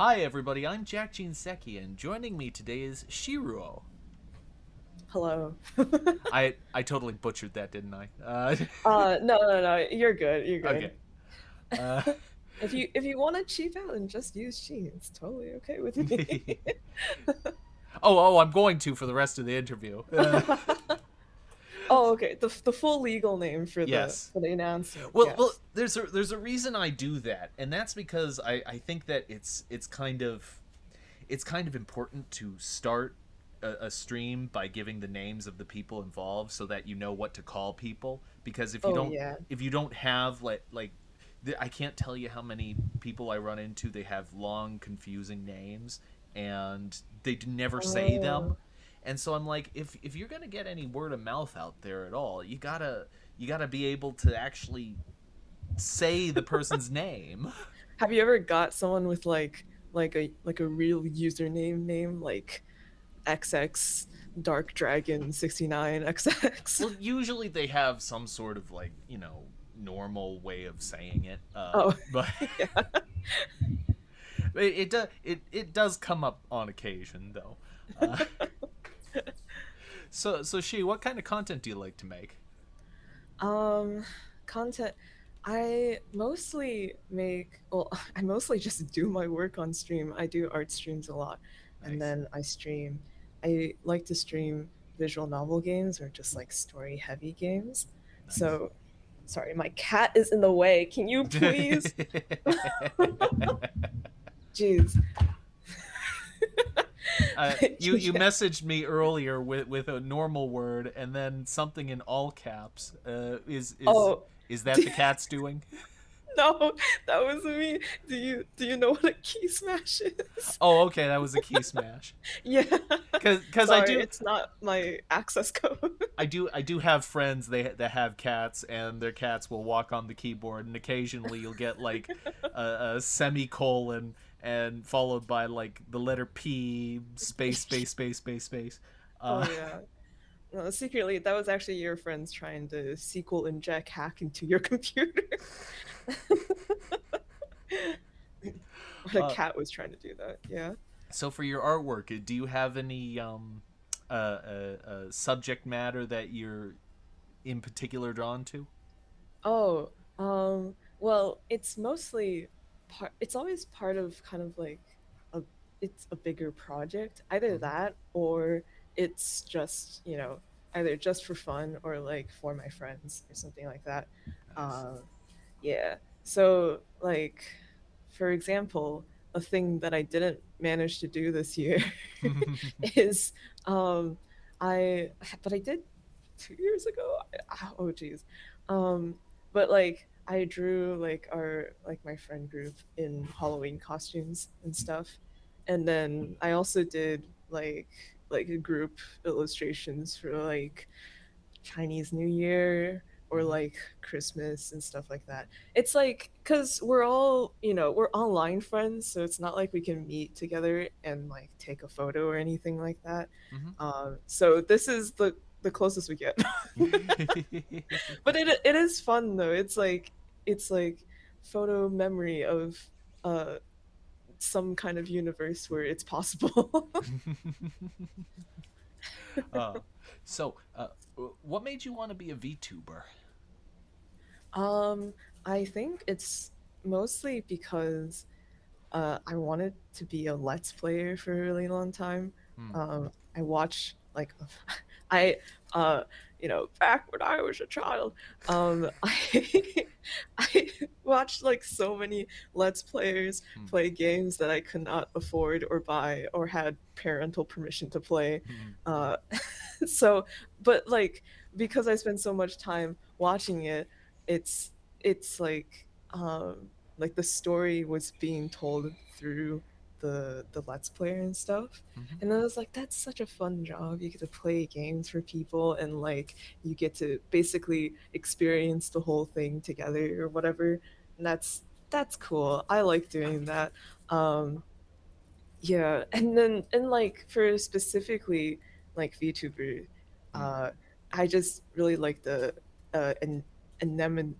Hi everybody, I'm Jack Jinseki, and joining me today is Xiruo. Hello. I totally butchered that, didn't I? No, no, no. You're good. You're good. Okay. Uh, If you want to cheap out and just use she, it's totally okay with me. oh, I'm going to for the rest of the interview. Oh, okay. The full legal name for the Yes. for the announcement. Well, Yes. there's a reason I do that, and that's because I think that it's kind of important to start a stream by giving the names of the people involved so that you know what to call people. Because if you Oh don't yeah. if you don't have I can't tell you how many people I run into. They have long, confusing names, and they never say them. Oh. And so I'm like, if you're gonna get any word of mouth out there at all, you gotta be able to actually say the person's name. Have you ever got someone with like a real username name like XX Dark Dragon 69 XX? Well, usually they have some sort of normal way of saying it, Oh, but yeah. it does come up on occasion though. Uh, so she, what kind of content do you like to make? Um, Content. I mostly well, I mostly just do my work on stream. I do art streams a lot, and Nice, then I like to stream visual novel games or just like story heavy games. nice. So, sorry, my cat is in the way. Can you please? Jeez. You Yeah. messaged me earlier with a normal word and then something in all caps. Oh, Is that the cat's doing? no, that was me. Do you know what a key smash is? Oh, okay, that was a key smash. Yeah. Because I Sorry, do it's not my access code. I do have friends that have cats, and their cats will walk on the keyboard, and occasionally you'll get like a semicolon and followed by like the letter P space space space space space. Oh Uh, yeah. No, secretly, that was actually your friends trying to SQL inject hack into your computer. But a uh, cat was trying to do that. Yeah. so for your artwork, do you have any subject matter that you're in particular drawn to? Oh, well, it's always part of kind of like a it's a bigger project. Either Mm-hmm. that or it's just, either just for fun or like for my friends or something like that. Nice. Uh, yeah. So like for example, a thing that I didn't manage to do this year is I but I did 2 years ago. Oh geez. Um, but like I drew like my friend group in Halloween costumes and stuff. And then I also did like a group illustrations for like Chinese New Year or Mm-hmm. like Christmas and stuff like that. It's like because we're online friends, so it's not like we can meet together and like take a photo or anything like that. So this is the closest we get. Mm-hmm. But it is fun though. It's like photo memory of uh some kind of universe where it's possible. uh, so, what made you want to be a VTuber? um I think it's mostly because I wanted to be a Let's Player for a really long time. Hmm. I watch like I back when I was a child, I watched like so many Let's Players Hmm. play games that I could not afford or buy or had parental permission to play. Hmm. Uh, so, but like because I spend so much time watching it, it's like the story was being told through the Let's Player and stuff. Hmm. And I was like, that's such a fun job. You get to play games for people and like you get to basically experience the whole thing together or whatever. And that's cool. I like doing that. Yeah, and like for specifically like VTuber, Hmm. uh, I just really like the and anonymity,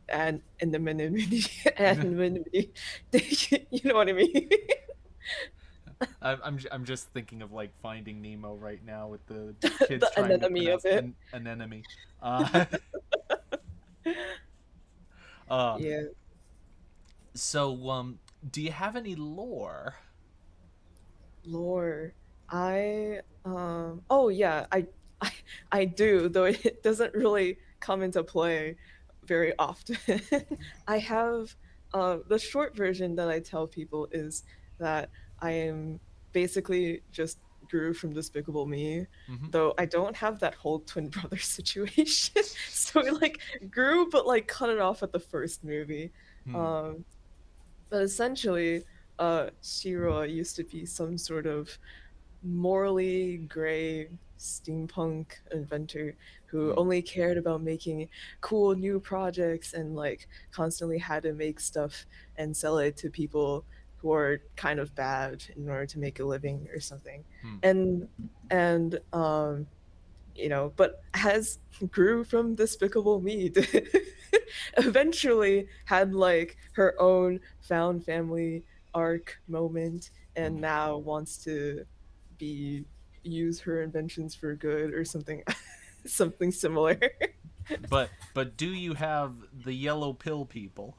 anonymity. You know what I mean? I'm just thinking of like Finding Nemo right now with the kids The trying to anemone of pronounce it. an enemy. Uh, uh, Yeah. so do you have any lore? Lore. Oh yeah, I I do, though it doesn't really come into play very often. I have the short version that I tell people is that I am basically just Gru from Despicable Me, Mm-hmm. though I don't have that whole twin brother situation. So like Gru, but like cut it off at the first movie. Hmm. Um, but essentially, Xiruo used to be some sort of morally gray steampunk inventor who Hmm. only cared about making cool new projects and like constantly had to make stuff and sell it to people who are kind of bad in order to make a living or something. Hmm. And but has grew from Despicable Me to eventually had like her own found family arc moment and Hmm. now wants to be use her inventions for good or something something similar. But do you have the yellow pill people?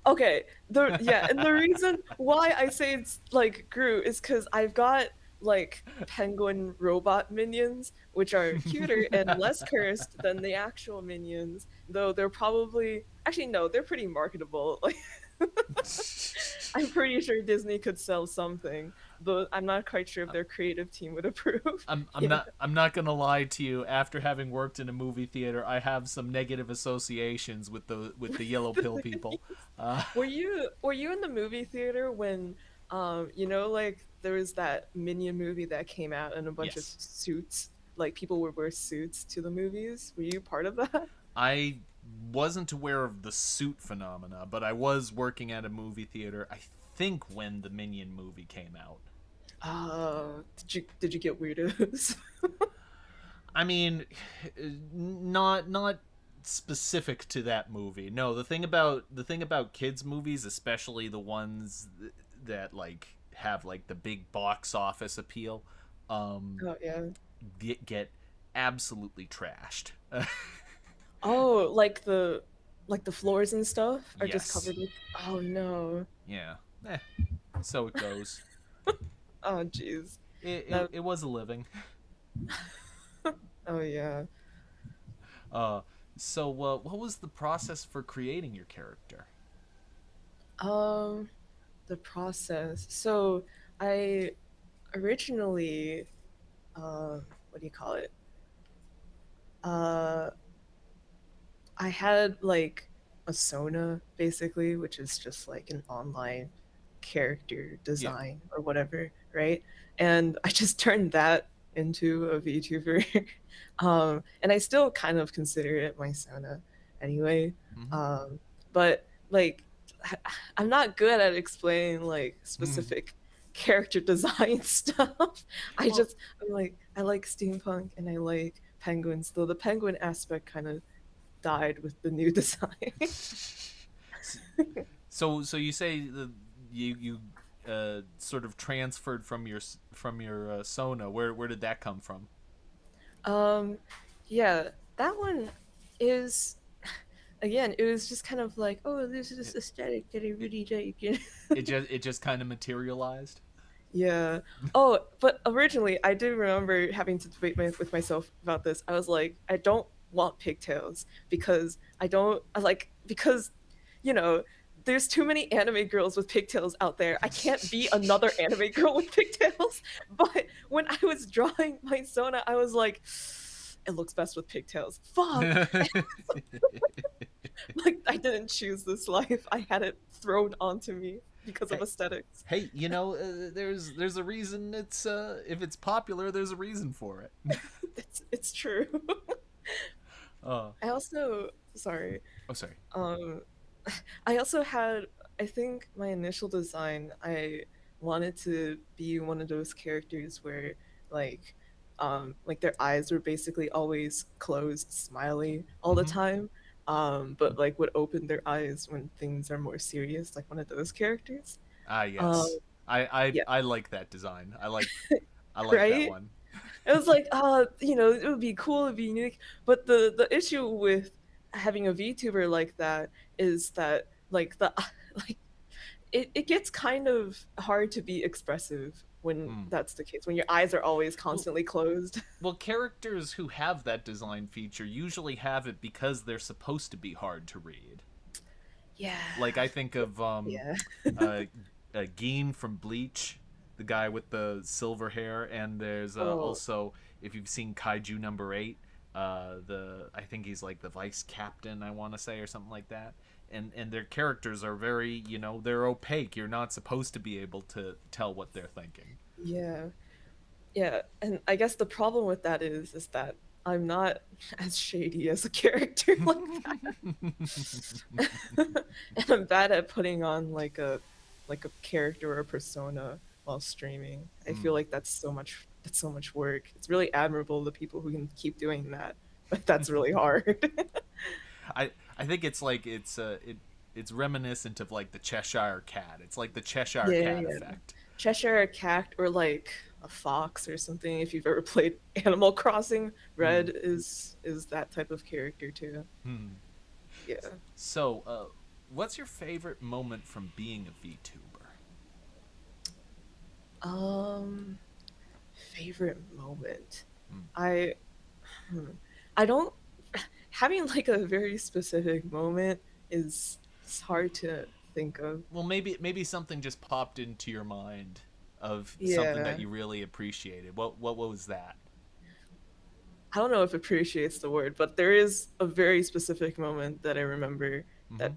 Okay, and the reason why I say it's like Groot is because I've got like penguin robot minions, which are cuter and less cursed than the actual minions, though they're probably actually no, they're pretty marketable. Like I'm pretty sure Disney could sell something, but I'm not quite sure if their creative team would approve. I'm Yeah. not gonna lie to you. After having worked in a movie theater, I have some negative associations with the yellow pill people. Uh, Were you in the movie theater when like there was that Minion movie that came out and a bunch of yes, suits, like people would wear suits to the movies? Were you part of that? I wasn't aware of the suit phenomena, but I was working at a movie theater. I think when the Minion movie came out. Did you get weirdos? I mean, not specific to that movie. No, the thing about kids movies, especially the ones that like have like the big box office appeal, um, Oh yeah. get absolutely trashed. Oh, like the floors and stuff are just Yes. covered with. Oh no. Yeah. Eh, so it goes. Oh jeez. It That. it was a living. Oh yeah. Uh, what was the process for creating your character? Um, the process. So I originally, what do you call it? Uh, I had like a Sona basically, which is just like an online character Yeah. design or whatever, right? And I just turned that into a VTuber. And I still kind of consider it my Sona anyway. Mm-hmm. But like I'm not good at explaining like specific character design stuff. Well, I'm like I like steampunk and I like penguins, though the penguin aspect kind of died with the new design. so you say you sort of transferred from your Sona. Where did that come from? um, yeah, that one is again. It was just kind of like, oh, this is It this aesthetic that I it, really like. You it just kind of materialized. Yeah. Oh, but originally I do remember having to debate with myself about this. I was like, I don't want pigtails because I don't I like because you know, there's too many anime girls with pigtails out there. I can't be another anime girl with pigtails. But when I was drawing my Sona, I was like, it looks best with pigtails. Fuck. Like I didn't choose this life. I had it thrown onto me because of Hey, aesthetics. hey, there's a reason it's if it's popular, there's a reason for it. It's true. uh, I also sorry. oh, sorry. Um I also had I think my initial design I wanted to be one of those characters where like their eyes were basically always closed, smiley all the Mm-hmm. time. But like would open their eyes when things are more serious, like one of those characters. Ah, Um yes. Yeah, I like that design. I like that right. one. It was like, it would be cool, it'd be unique. But the issue with having a VTuber like that is that like the like it gets kind of hard to be expressive when Mm. that's the case, when your eyes are always Well, constantly closed. well, characters who have that design feature usually have it because they're supposed to be hard to read. Yeah. Like I think of Yeah. uh, Geen from Bleach, the guy with the silver hair, and there's Oh, also, if you've seen Kaiju number 8, the I think he's like the vice captain, I want to say, or something like that. And their characters are very, they're opaque. You're not supposed to be able to tell what they're thinking. yeah. Yeah, and I guess the problem with that is that I'm not as shady as a character like that. And I'm bad at putting on like a character or a persona while streaming. I feel Mm. like that's so much work. It's really admirable the people who can keep doing that, but that's really hard. I think it's like it's reminiscent of like the Cheshire Cat. It's like the Cheshire Yeah, Cat yeah. effect. Cheshire Cat or like a fox or something. If you've ever played Animal Crossing, Mm. Red is that type of character too. Hmm. Yeah. So, what's your favorite moment from being a VTuber? Um, Favorite moment. Hmm. I hmm, I don't having like a very specific moment is it's hard to think of. Well, maybe something just popped into your mind of something that Yeah. you really appreciated. What was that? I don't know if appreciates the word, but there is a very specific moment that I remember Mm-hmm.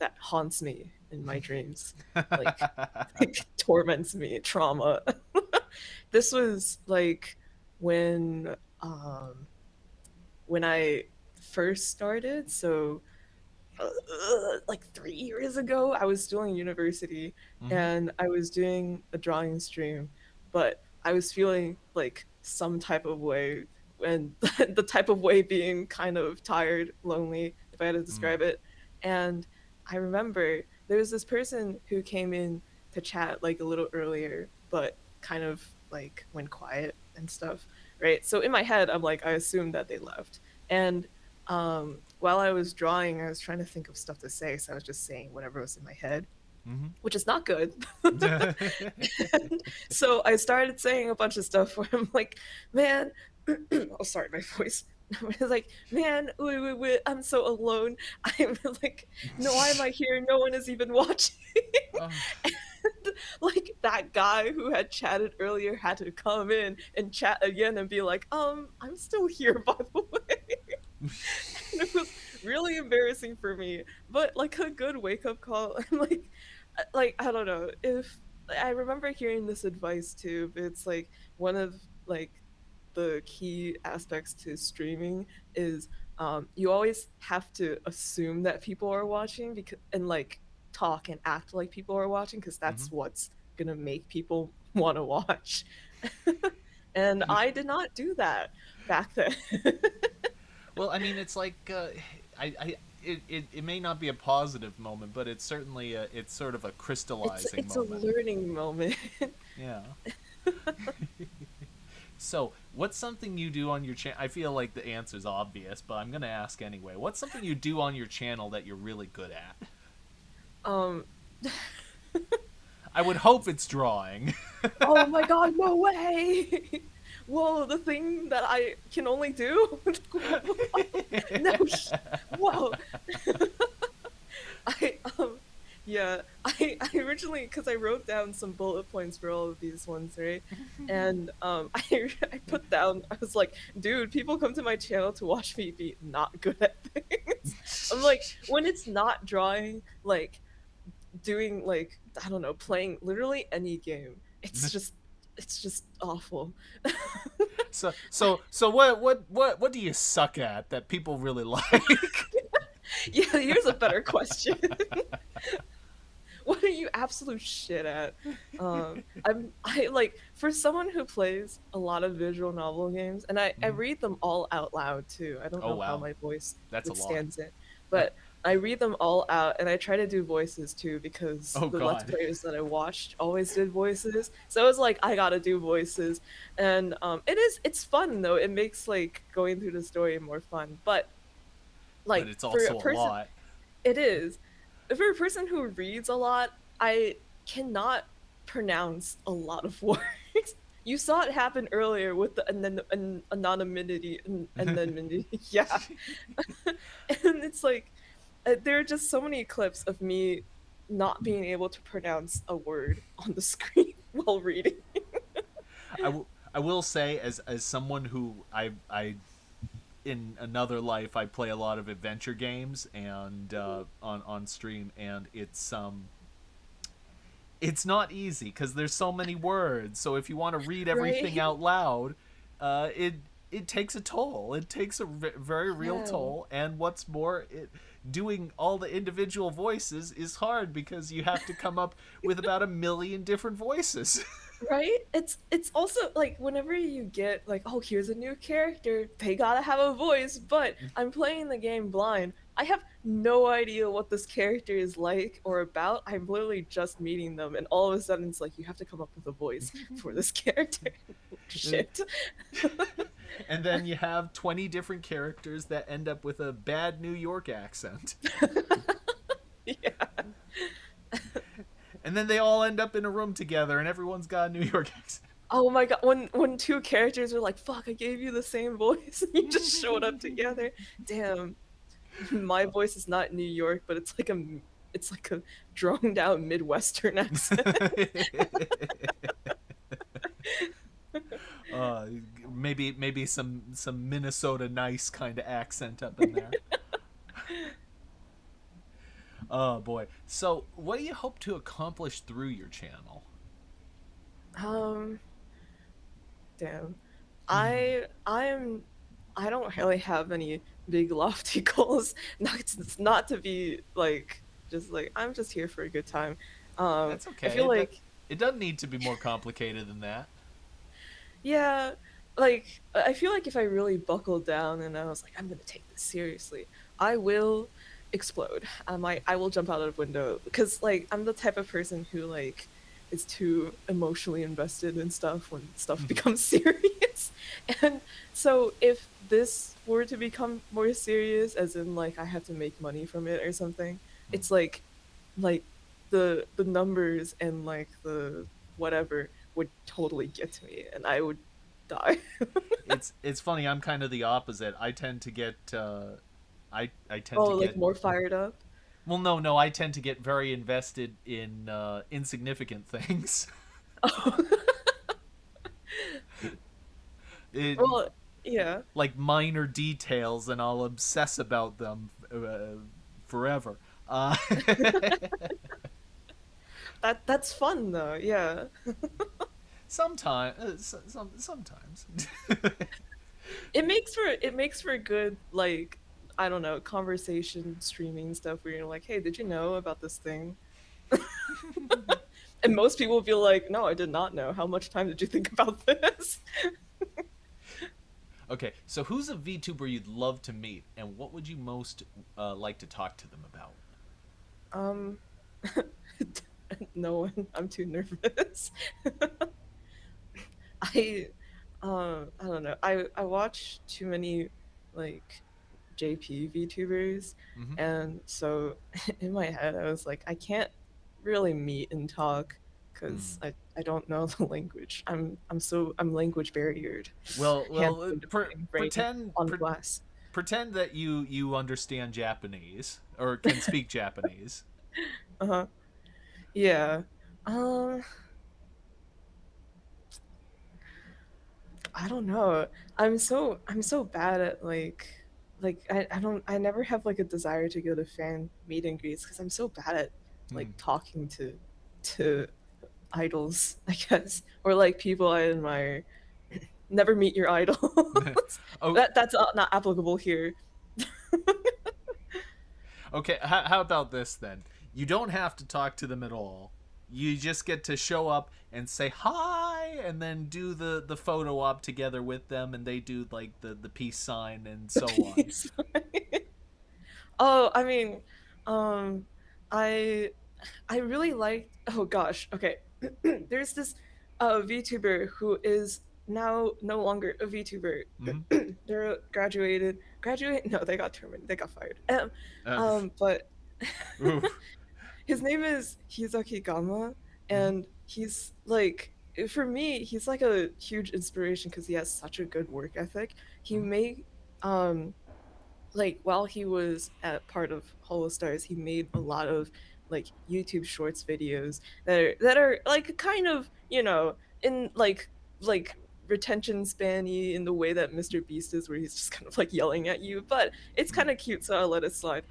that haunts me in my dreams. Like like torments me, trauma. This was like when um when I first started, so like 3 years ago, I was still in university Mm-hmm. and I was doing a drawing stream, but I was feeling like some type of way, and the type of way being kind of tired, lonely, if I had to Mm. describe it. And I remember there was this person who came in to chat like a little earlier, but kind of like went quiet and stuff, right? So in my head, I'm like, I assumed that they left. And while I was drawing, I was trying to think of stuff to say, so I was just saying whatever was in my head, Mm-hmm. which is not good. And so I started saying a bunch of stuff where I'm like, man, oh, sorry, my voice. I was like, man, wait, I'm so alone. I'm like, no, why am I here? No one is even watching. Oh. And like that guy who had chatted earlier had to come in and chat again and be like, I'm still here, by the way. And it was really embarrassing for me, but like a good wake up call. And like I don't know if I remember hearing this advice too, but it's like one of like the key aspects to streaming is you always have to assume that people are watching because and like talk and act like people are watching because Mm-hmm. that's what's gonna make people want to watch. And I did not do that back then. Well, I mean, it's like it may not be a positive moment, but it's certainly it's sort of a crystallizing It's a moment. learning moment. Yeah. So, what's something you do on your channel? I feel like the answer's obvious, but I'm gonna ask anyway. What's something you do on your channel that you're really good at? um I would hope it's drawing. oh my god, no way. Whoa, the thing that I can only do. No, whoa. I yeah, I originally because I wrote down some bullet points for all of these ones, right? And I put down I was like, dude, people come to my channel to watch me be not good at things. I'm like, when it's not drawing, like doing like I don't know, playing literally any game. It's just awful. So what do you suck at that people really like? Yeah, here's a better question. What are you absolute shit at? I like for someone who plays a lot of visual novel games, and I Mhm. read them all out loud too. I don't Oh know how wow, my voice that's a lot. withstands it, Uh, but I read them all out, and I try to do voices too because Oh the Let's God. Players that I watched always did voices. So it was like I gotta do voices, and it's fun though. It makes like going through the story more fun. But But like it's for a also a person, lot. it is. For a person who reads a lot, I cannot pronounce a lot of words. You saw it happen earlier with the anonymity and anonymity. Yeah. And it's like there are just so many clips of me not being able to pronounce a word on the screen while reading. I will say, as someone who I in another life I play a lot of adventure games and on stream, and it's not easy because there's so many words. So if you want to read everything Right? out loud, it takes a toll. It takes a very real Yeah. toll. And what's more, doing all the individual voices is hard because you have to come up with about 1 million different voices. Right? It's also like whenever you get like, oh, here's a new character, they gotta have a voice, but I'm playing the game blind. I have no idea what this character is like or about. I'm literally just meeting them, and all of a sudden it's like you have to come up with a voice for this character. Shit. And then you have 20 different characters that end up with a bad New York accent. Yeah. And then they all end up in a room together and everyone's got a New York accent. Oh my god, when two characters are like, "Fuck, I gave you the same voice," and you just showed up together. Damn, my voice is not New York, but it's like a droned out Midwestern accent. uh, maybe some Minnesota nice kind of accent up in there. Oh boy. So, what do you hope to accomplish through your channel? Um, damn. I'm I don't really have any big lofty goals. Not it's not to be like just like I'm just here for a good time. That's I okay. feel like It doesn't need to be more complicated than that. yeah, like I feel like if I really buckled down and I was like, I'm gonna take this seriously, I will explode. I will jump out of the window because like I'm the type of person who like is too emotionally invested in stuff when stuff becomes serious. And so if this were to become more serious, as in like I have to make money from it or something, it's like the numbers and like the whatever would totally get to me and I would die. It's funny. I'm kind of the opposite. I tend Oh, to like get more fired up. well, no. I tend to get very invested in insignificant things. Oh. it, Well, yeah. like minor details, and I'll obsess about them forever. Uh, That's fun though. Yeah. sometimes. It makes for good like I don't know, conversation streaming stuff where you're like, "Hey, did you know about this thing?" And most people will be like, "No, I did not know. How much time did you think about this?" Okay, so who's a VTuber you'd love to meet, and what would you most like to talk to them about? Um no one. I'm too nervous. I I don't know. I watch too many like JP VTubers, Mm-hmm. and so in my head I was like, I can't really meet and talk because Mm. I don't know the language. I'm language barriered, Well, hand brain pretend on glass. pretend that you understand Japanese or can speak Japanese. Uh-huh. Yeah. Um, I don't know. I'm so bad at like I never have like a desire to go to fan meet and greets because I'm so bad at like Hmm. talking to idols, I guess, or like people I admire. Never meet your idols. Oh, That's not applicable here. okay. How about this then? You don't have to talk to them at all. You just get to show up and say hi, and then do the photo op together with them, and they do like the peace sign and The so on. peace. Oh, I mean, Um, I I really liked. Oh gosh, okay. There's this VTuber who is now no longer a VTuber. Hmm. They're graduate. No, they got terminated. They got fired. Uh, But ooh. his name is Hizaki Gama, Hmm. and he's like, for me, he's like a huge inspiration because he has such a good work ethic. He Hmm. made um like while he was at part of Holostars, he made a lot of like YouTube Shorts videos that are like kind of, in like retention spanny in the way that Mr. Beast is, where he's just kind of like yelling at you, but it's kind of cute, so I'll let it slide.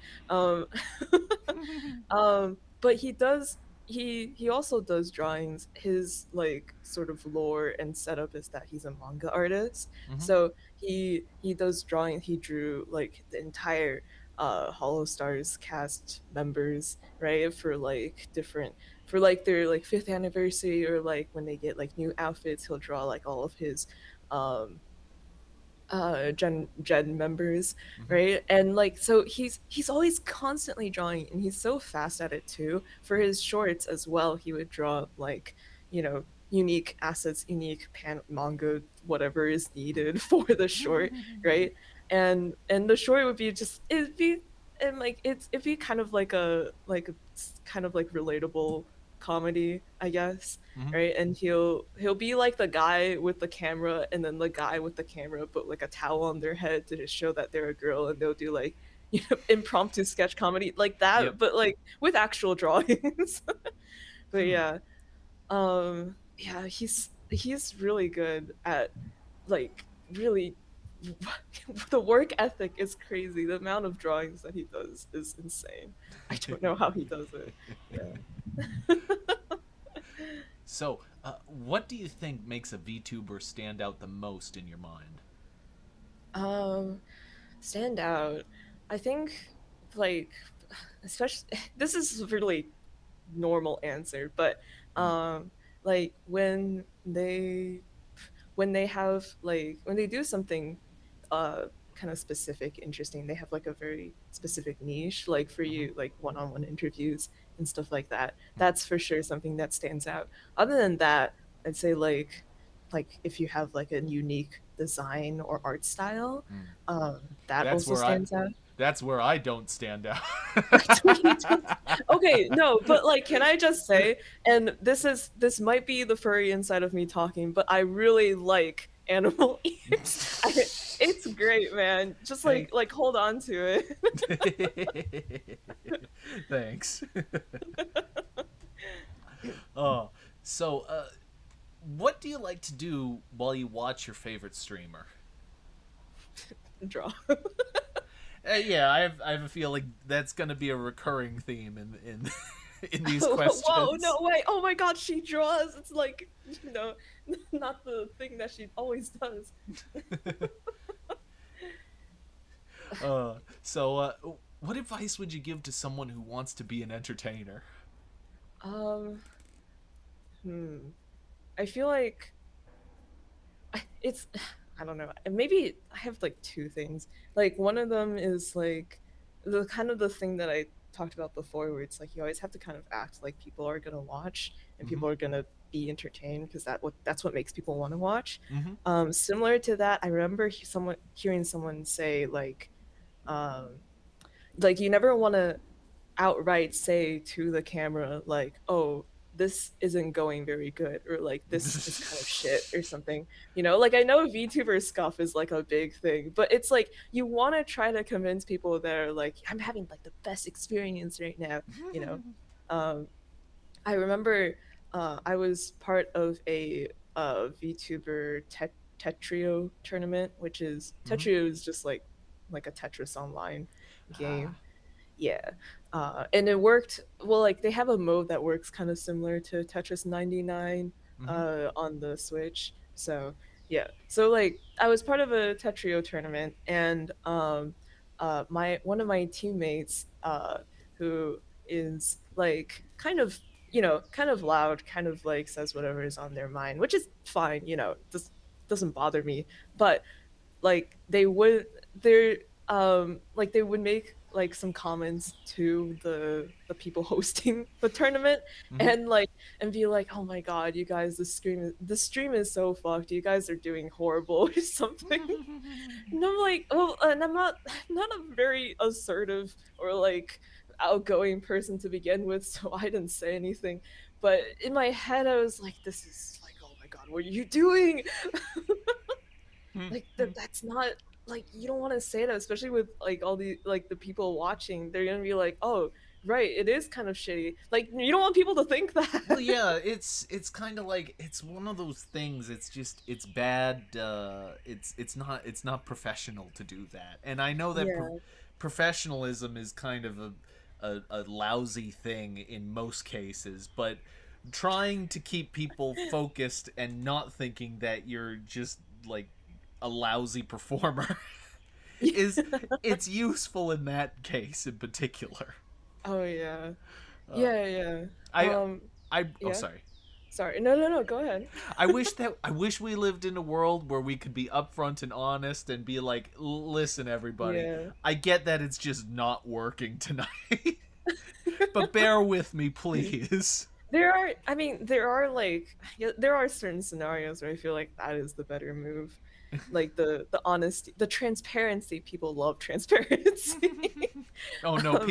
Um, but he also does drawings. His like sort of lore and setup is that he's a manga artist. Hmm. So he does drawing. He drew like the entire Hollow Stars cast members, right? For like their like fifth anniversary, or like when they get like new outfits, he'll draw like all of his um gen members, Hmm. right? And like so he's always constantly drawing, and he's so fast at it too. For his shorts as well, he would draw like, unique assets, unique manga, whatever is needed for the short, right? And the short would be just it'd be and like it'd be kind of like a kind of like relatable comedy, I guess, Hmm. right? And he'll be like the guy with the camera, and then the guy with the camera put like a towel on their head to just show that they're a girl, and they'll do like impromptu sketch comedy like Yep. that, but like with actual drawings. But Hmm. yeah, yeah, he's really good at like really the work ethic is crazy. The amount of drawings that he does is insane. I don't know how he does it. Yeah. So, what do you think makes a VTuber stand out the most in your mind? um Stand out. I think, like, especially this is a really normal answer, but Mm. um like when they have like when they do something uh kind of specific, interesting, they have like a very specific niche, like for Hmm. you, like one-on-one interviews and stuff like that. That's for sure something that stands out. Other than that, I'd say like if you have like a unique design or art style, Mm. that That's also where I. stands out. That's where I don't stand out. That's what he does. Okay, no, but like, can I just say, and this might be the furry inside of me talking, but I really like animal ears. It's great, man. Just Hey. like hold on to it. Thanks. Oh, so what do you like to do while you watch your favorite streamer? Draw. Yeah, I have a feeling that's gonna be a recurring theme in in these Whoa, no questions. way. Oh my god, she draws. It's like, not the thing that she always does. So, what advice would you give to someone who wants to be an entertainer? Um, hmm. I feel like it's I don't know. Maybe I have like two things. Like one of them is like the kind of the thing that I talked about before, where it's like you always have to kind of act like people are gonna watch and Mm-hmm. people are gonna be entertained, because that's what makes people want to watch. Mm-hmm. Similar to that, I remember hearing someone say um, like you never want to outright say to the camera like, oh, this isn't going very good, or like this is kind of shit or something. Like I know VTuber scuff is like a big thing, but it's like you want to try to convince people that are like, I'm having like the best experience right now. you know um I remember I was part of a VTuber Tetrio tournament, which is Mm-hmm. Tetrio is just like a Tetris online Ah. game. Yeah. And it worked well. Like they have a mode that works kind of similar to Tetris 99 Mm-hmm. on the Switch. So yeah. So like I was part of a Tetrio tournament, and my one of my teammates who is like kind of loud, kind of like says whatever is on their mind, which is fine. Just doesn't bother me. But like they're like they would make like some comments to the people hosting the tournament, Hmm. and like and be like, oh my god, you guys, the stream is so fucked, you guys are doing horrible or something. And I'm like, oh, and I'm not a very assertive or like outgoing person to begin with, so I didn't say anything. But in my head, I was like, this is like, oh my god, what are you doing? Like that's not like you don't want to say that, especially with like all the like the people watching. They're gonna be like, oh, right, it is kind of shitty. Like you don't want people to think Well, that. yeah, it's kind of like it's one of those things. It's just it's bad. It's not professional to do that. And I know that Yeah. professionalism is kind of a lousy thing in most cases, but trying to keep people focused and not thinking that you're just like a lousy performer is it's useful in that case in particular. Oh yeah. Uh, Yeah, yeah. I oh, Yeah. sorry. Sorry. No, no, no. Go ahead. I wish we lived in a world where we could be upfront and honest and be like, listen, everybody, Yeah. I get that it's just not working tonight, but bear with me, please. There are, I mean, there are like, yeah, there are certain scenarios where I feel like that is the better move. Like the honesty, the transparency. People love transparency. Oh no, um,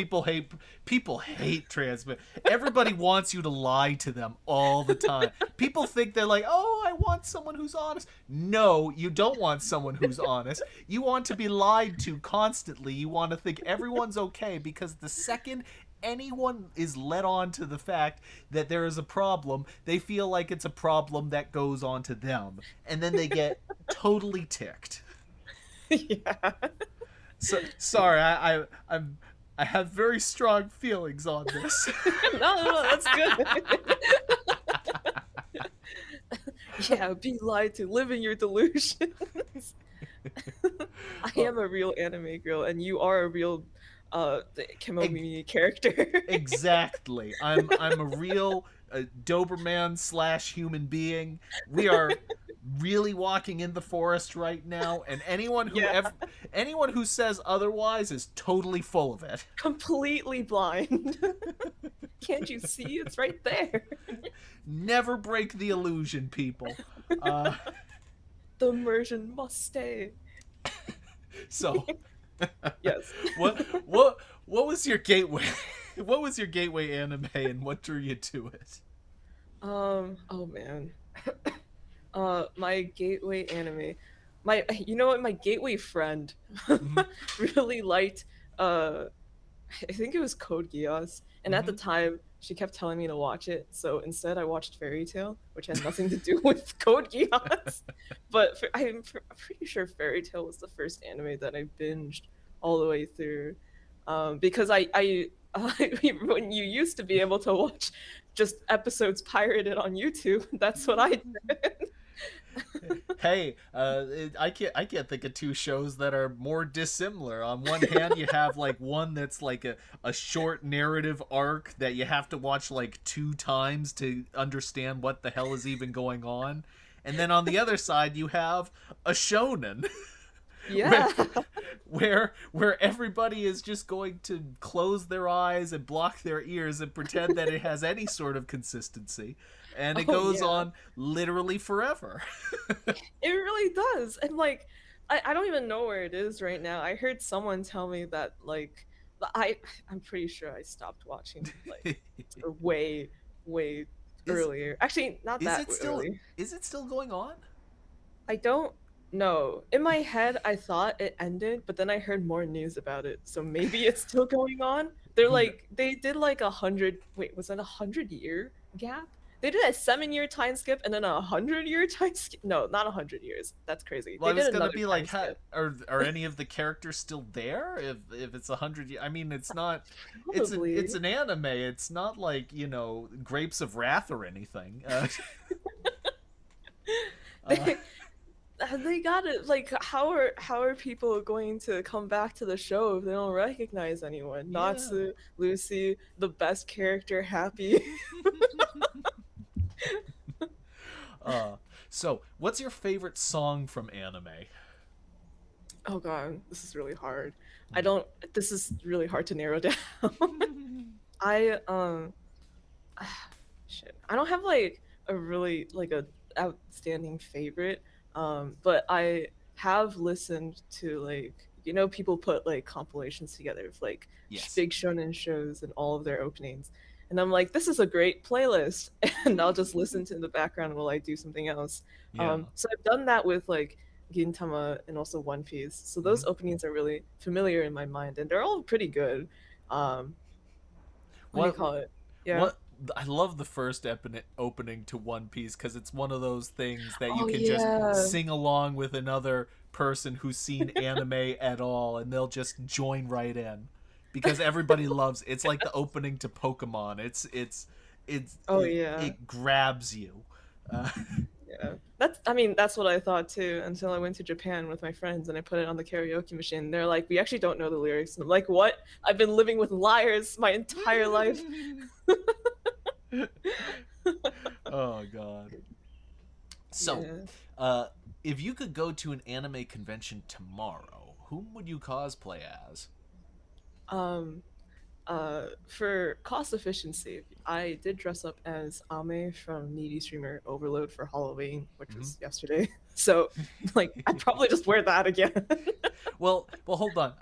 people hate transmit. Everybody wants you to lie to them all the time. People think they're like, "Oh, I want someone who's honest." No, you don't want someone who's honest. You want to be lied to constantly. You want to think everyone's okay because the second anyone is led on to the fact that there is a problem, they feel like it's a problem that goes on to them, and then they get totally ticked. yeah. So sorry, I have very strong feelings on this. No, no, no, that's good. Yeah, be lied to, live in your delusions. I Uh, am a real anime girl, and you are a real eg- Kimomi character. exactly. I'm a real Doberman slash human being. We are really walking in the forest right now, and Yeah, anyone who says otherwise is totally full of it. completely blind. Can't you see? It's right there. Never break the illusion, people. Uh, The immersion must stay. so Yes. what was your gateway? What was your gateway anime, and what drew you to it? Oh man. My gateway anime. You know what? My gateway friend Mm-hmm. really liked. I think it was Code Geass, and at the Mm-hmm. time she kept telling me to watch it. So instead, I watched Fairy Tail, which had nothing to do with Code Geass. But I'm pretty sure Fairy Tail was the first anime that I binged all the way through, because when you used to be able to watch just episodes pirated on YouTube, that's what I did. Hey, I can't think of two shows that are more dissimilar. On one hand, you have like one that's like a short narrative arc that you have to watch like two times to understand what the hell is even going on. And then on the other side, you have a shonen where Yeah. where everybody is just going to close their eyes and block their ears and pretend that it has any sort of consistency, and it Oh goes yeah. on literally forever. It really does. And like I don't even know where it is right now. I heard someone tell me that like I I'm pretty sure I stopped watching like way way is earlier. Actually, not is that it still early. is it still going on? I don't know. In my head I thought it ended, but then I heard more news about it. So maybe it's still going on. They're Who like they did like 100, was that 100 year gap? They did a 7 year time skip and then 100 year time skip. No, not 100 years. That's crazy. Well, They I did was gonna another be time like, skip. are any of the characters still there? If it's 100, I mean, it's not. It's Probably. an anime. It's not like Grapes of Wrath or anything. Uh, They they got it. Like how are people going to come back to the show if they don't recognize anyone? yeah. Natsu, Lucy, the best character, Happy. uh, so, what's your favorite song from anime? Oh god, this is really hard. I Hmm. don't. This is really hard to narrow down. I shit. I don't have like a really like a outstanding favorite. But I have listened to like people put like compilations together of like Yes. big shonen shows and all of their openings. And I'm like, this is a great playlist, and I'll just listen to in the background while I do something else. Yeah. So I've done that with like Gintama and also One Piece. So Hmm. those openings are really familiar in my mind, and they're all pretty good. Um, what do you What call it? Yeah. what I love the first opening to One Piece because it's one of those things that you Oh can just yeah. sing along with another person who's seen anime at all, and they'll just join right in because everybody loves. It's like the opening to Pokemon. Oh yeah. It grabs you. Uh, Yeah. I mean, that's what I thought too until I went to Japan with my friends and I put it on the karaoke machine. They're like, "We actually don't know the lyrics." And I'm like, "What? I've been living with liars my entire life." oh God. So, Yeah. uh, if you could go to an anime convention tomorrow, whom would you cosplay as? Um for cost efficiency, I did dress up as Ame from Needy Streamer Overload for Halloween, which Hmm. was yesterday. So, like, I'd probably just wear that again. Well, hold on.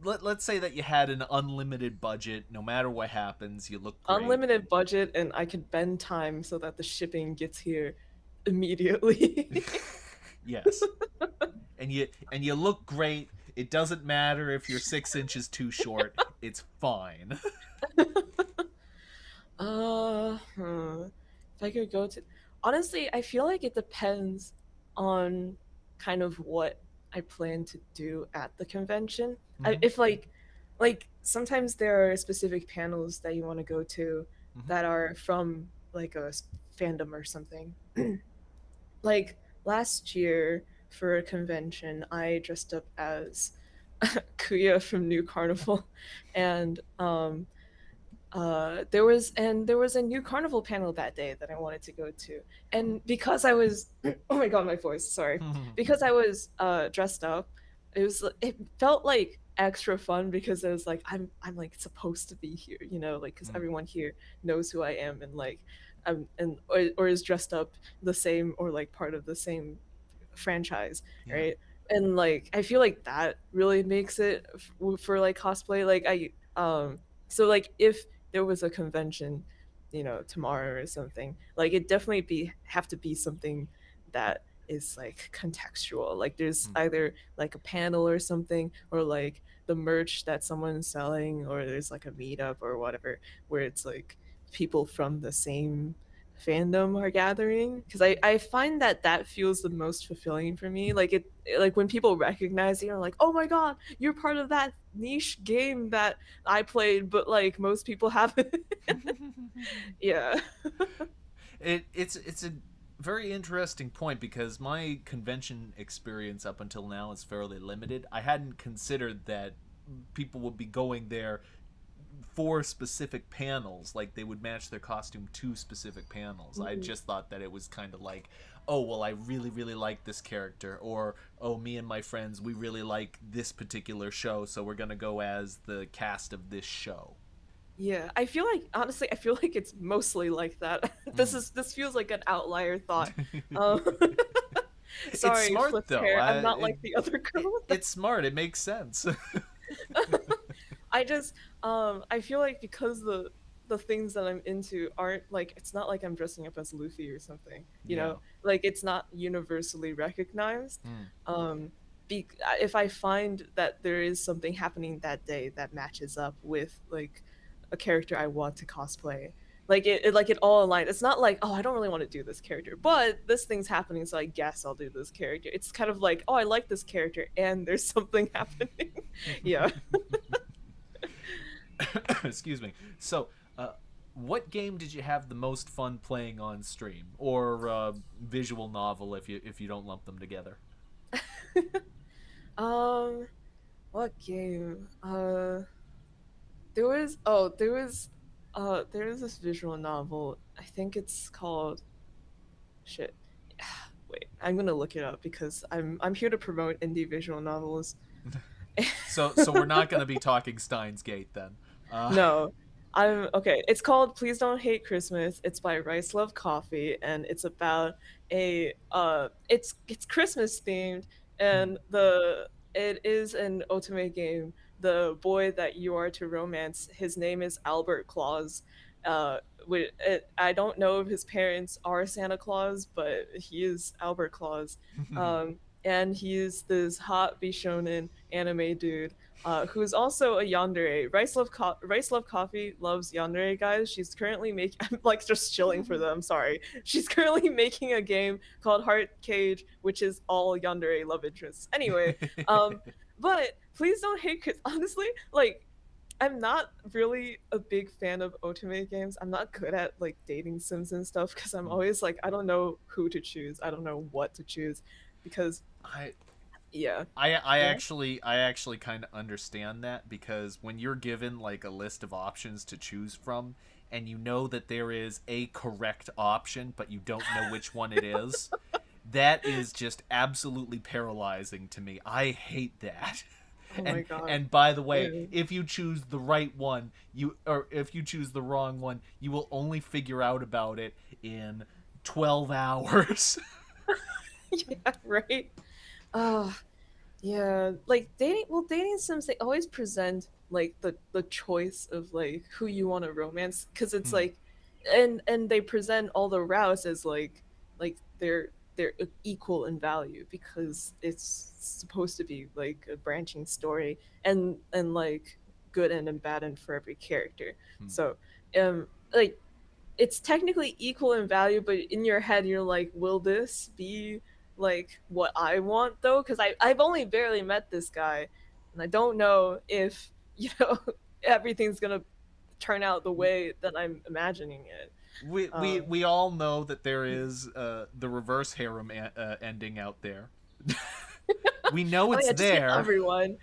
Let's say that you had an unlimited budget. No matter what happens, you look great. Unlimited budget, and I could bend time so that the shipping gets here immediately. yes, and you look great. It doesn't matter if you're 6 inches too short. It's fine. If I could go to, honestly, I feel like it depends on kind of what I plan to do at the convention. Hmm. If like sometimes there are specific panels that you want to go to Hmm. that are from like a fandom or something. Like last year for a convention, I dressed up as Kuya from New Carnival, and there was a new carnival panel that day that I wanted to go to, and because I was oh my god, my voice, sorry, because I was dressed up, it felt like extra fun because it was like I'm like supposed to be here, like because everyone here knows who I am, and like or is dressed up the same or like part of the same franchise, Yeah. right? And like I feel like that really makes it for like cosplay. Like so like if there was a convention, tomorrow or something, like it definitely be have to be something that is like contextual. Like there's Mm. either like a panel or something, or like the merch that someone's selling, or there's like a meetup or whatever where it's like people from the same fandom are gathering, because I find that that feels the most fulfilling for me, like like when people recognize you, like, oh my god, you're part of that niche game that I played but like most people haven't. Yeah. It's a very interesting point because my convention experience up until now is fairly limited. I hadn't considered that people would be going there for specific panels, like they would match their costume to specific panels. I Mhm. just thought that it was kind of like, oh well, I really like this character, or oh, me and my friends, we really like this particular show, so we're gonna go as the cast of this show. Yeah, I feel like honestly, I feel like it's mostly like that. Mm. This feels like an outlier thought. um It's Sorry, smart flip though. hair, I'm not like the other girl. It's smart. It makes sense. I just I feel like because the things that I'm into aren't like, it's not like I'm dressing up as Luffy or something, yeah. like it's not universally recognized. Mm. Um if I find that there is something happening that day that matches up with like a character I want to cosplay, like it all aligns. It's not like, oh, I don't really want to do this character, but this thing's happening, so I guess I'll do this character. It's kind of like, oh, I like this character and there's something happening. Yeah. Excuse me. So, what game did you have the most fun playing on stream, or visual novel if you don't lump them together? um what game? There was this visual novel. I think it's called shit. wait, I'm gonna look it up because I'm here to promote indie visual novels. So we're not going to be talking Steins Gate then. No. I'm okay. It's called Please Don't Hate Christmas. It's by Rice Love Coffee, and it's about a it's Christmas themed, and the it is an otome game. The boy that you are to romance, his name is Albert Claus. I don't know if his parents are Santa Claus, but he is Albert Claus. And he is this hot Bishonen anime dude who's also a yandere. Rice Love Coffee loves yandere guys. She's currently making. I'm like just chilling for them. Sorry. She's currently making a game called Heart Cage, which is all yandere love interests. Anyway, but please don't hate Chris. Honestly, like I'm not really a big fan of otome games. I'm not good at like dating sims and stuff because I'm always like I don't know who to choose. I don't know what to choose because I yeah. Yeah. I actually kind of understand that, because when you're given like a list of options to choose from, and you know that there is a correct option but you don't know which one it is, that is just absolutely paralyzing to me. I hate that. Oh my and god. and by the way, Yeah. if you choose the right one, you or if you choose the wrong one, you will only figure out about it in 12 hours. Yeah, right. Oh, yeah. Like dating sims, they always present like the choice of like who you want to romance because it's like, and they present all the routes as like they're equal in value because it's supposed to be like a branching story and like good and bad and for every character. So, like it's technically equal in value, but in your head you're like, will this be like what I want though? Because I've only barely met this guy, and I don't know if everything's gonna turn out the way that I'm imagining it. We all know that there is the reverse harem ending out there. We know Oh it's yeah, just get there. everyone.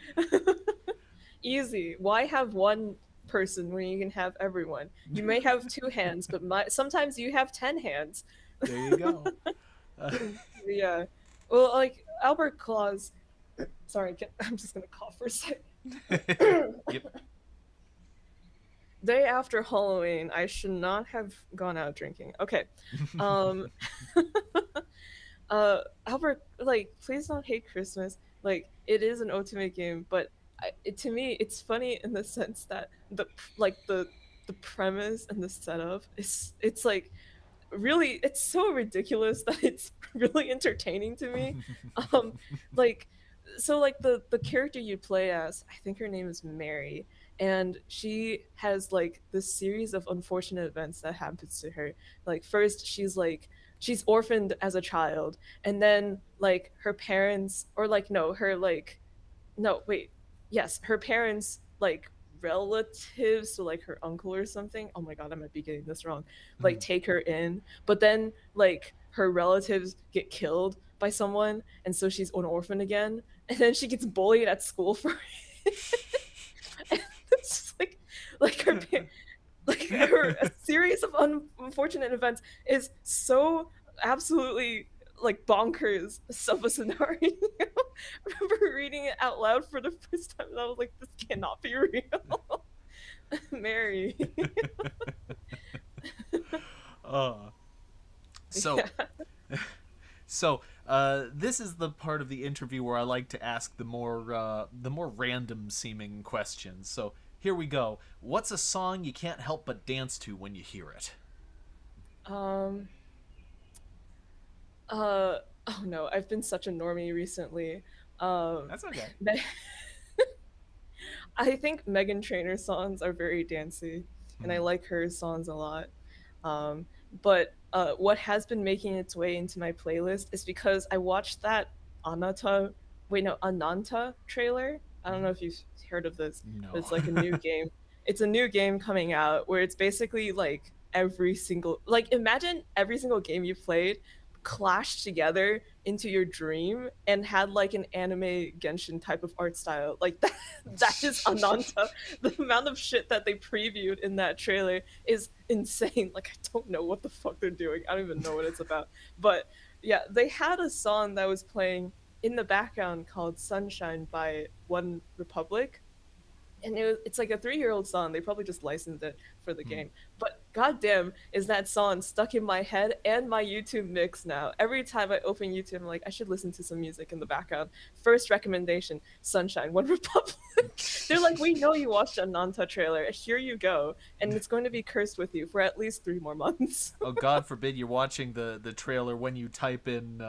Easy. Why have one person when you can have everyone? You may have two hands, but sometimes you have 10 hands. There you go. Yeah. Well, like Albert Claus. Sorry, I'm just gonna cough for a second. Yep. Day after Halloween, I should not have gone out drinking. Okay. Um Albert, like, please don't hate Christmas. Like, it is an ultimate game, but to me, it's funny in the sense that the premise and the setup is it's like really it's so ridiculous that it's really entertaining to me. Um, like like the character you play as, I think her name is Mary, and she has like this series of unfortunate events that happens to her. Like first she's orphaned as a child, and then like her parents or like no, her like no, wait. Yes, her parents like relatives, so like her uncle or something. Oh my god, I might be getting this wrong. Like take her in, but then like her relatives get killed by someone, and so she's an orphan again, and then she gets bullied at school for it. And it's just like like her a series of unfortunate events is so absolutely like bonkers of a scenario. I remember reading it out loud for the first time and I was like, this cannot be real. Mary. uh, so Yeah. this is the part of the interview where I like to ask the more random seeming questions. So here we go. What's a song you can't help but dance to when you hear it? Um oh no, I've been such a normie recently. Um That's okay. I think Megan Trainor songs are very dancey, and I Hmm. like her songs a lot. But what has been making its way into my playlist is because I watched that Ananta trailer. I don't know if you've heard of this, but No. it's like a new game. It's a new game coming out where it's basically like every single like imagine every single game you played clashed together into your dream and had like an anime Genshin type of art style. Like that is Ananta. The amount of shit that they previewed in that trailer is insane. Like I don't know what the fuck they're doing. I don't even know what it's about. But yeah, they had a song that was playing in the background called Sunshine by One Republic, and it's like a 3-year-old song. They probably just licensed it for the Hmm. game. But goddamn, is that song stuck in my head and my YouTube mix now? Every time I open YouTube, I'm like, I should listen to some music in the background. First recommendation: Sunshine, One Republic. They're like, we know you watched a Nanta trailer. Here you go, and it's going to be cursed with you for at least 3 more months. Oh, God forbid you're watching the trailer when you type in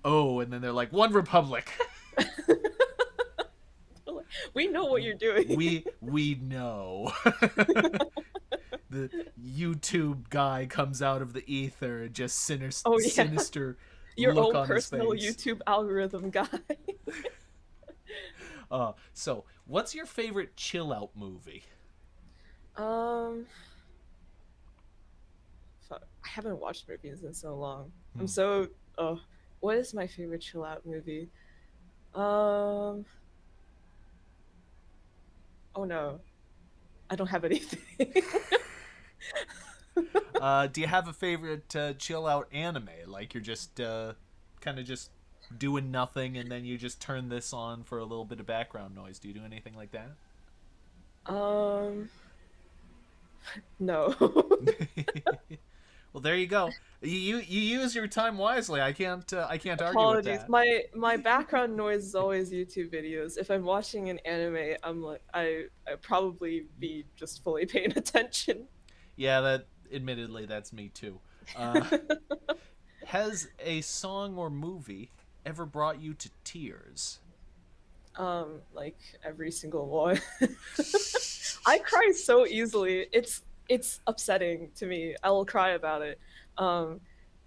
oh, and then they're like One Republic. Like, we know what you're doing. We know. The YouTube guy comes out of the ether and just Oh yeah, sinister your look own on his personal face. YouTube algorithm guy. So what's your favorite chill out movie? um Fuck, I haven't watched movies in so long. I'm Hmm. so oh, what is my favorite chill out movie? Um, oh no, I don't have anything. Do you have a favorite chill out anime? Like you're just kind of just doing nothing and then you just turn this on for a little bit of background noise. Do you do anything like that? um, no. Well, there you go. You use your time wisely. I can't argue with Apologies. that. My background noise is always YouTube videos. If I'm watching an anime, I'm like I probably be just fully paying attention. Yeah, that admittedly that's me too. Has a song or movie ever brought you to tears? Like every single one. I cry so easily. It's upsetting to me. I will cry about it. Um,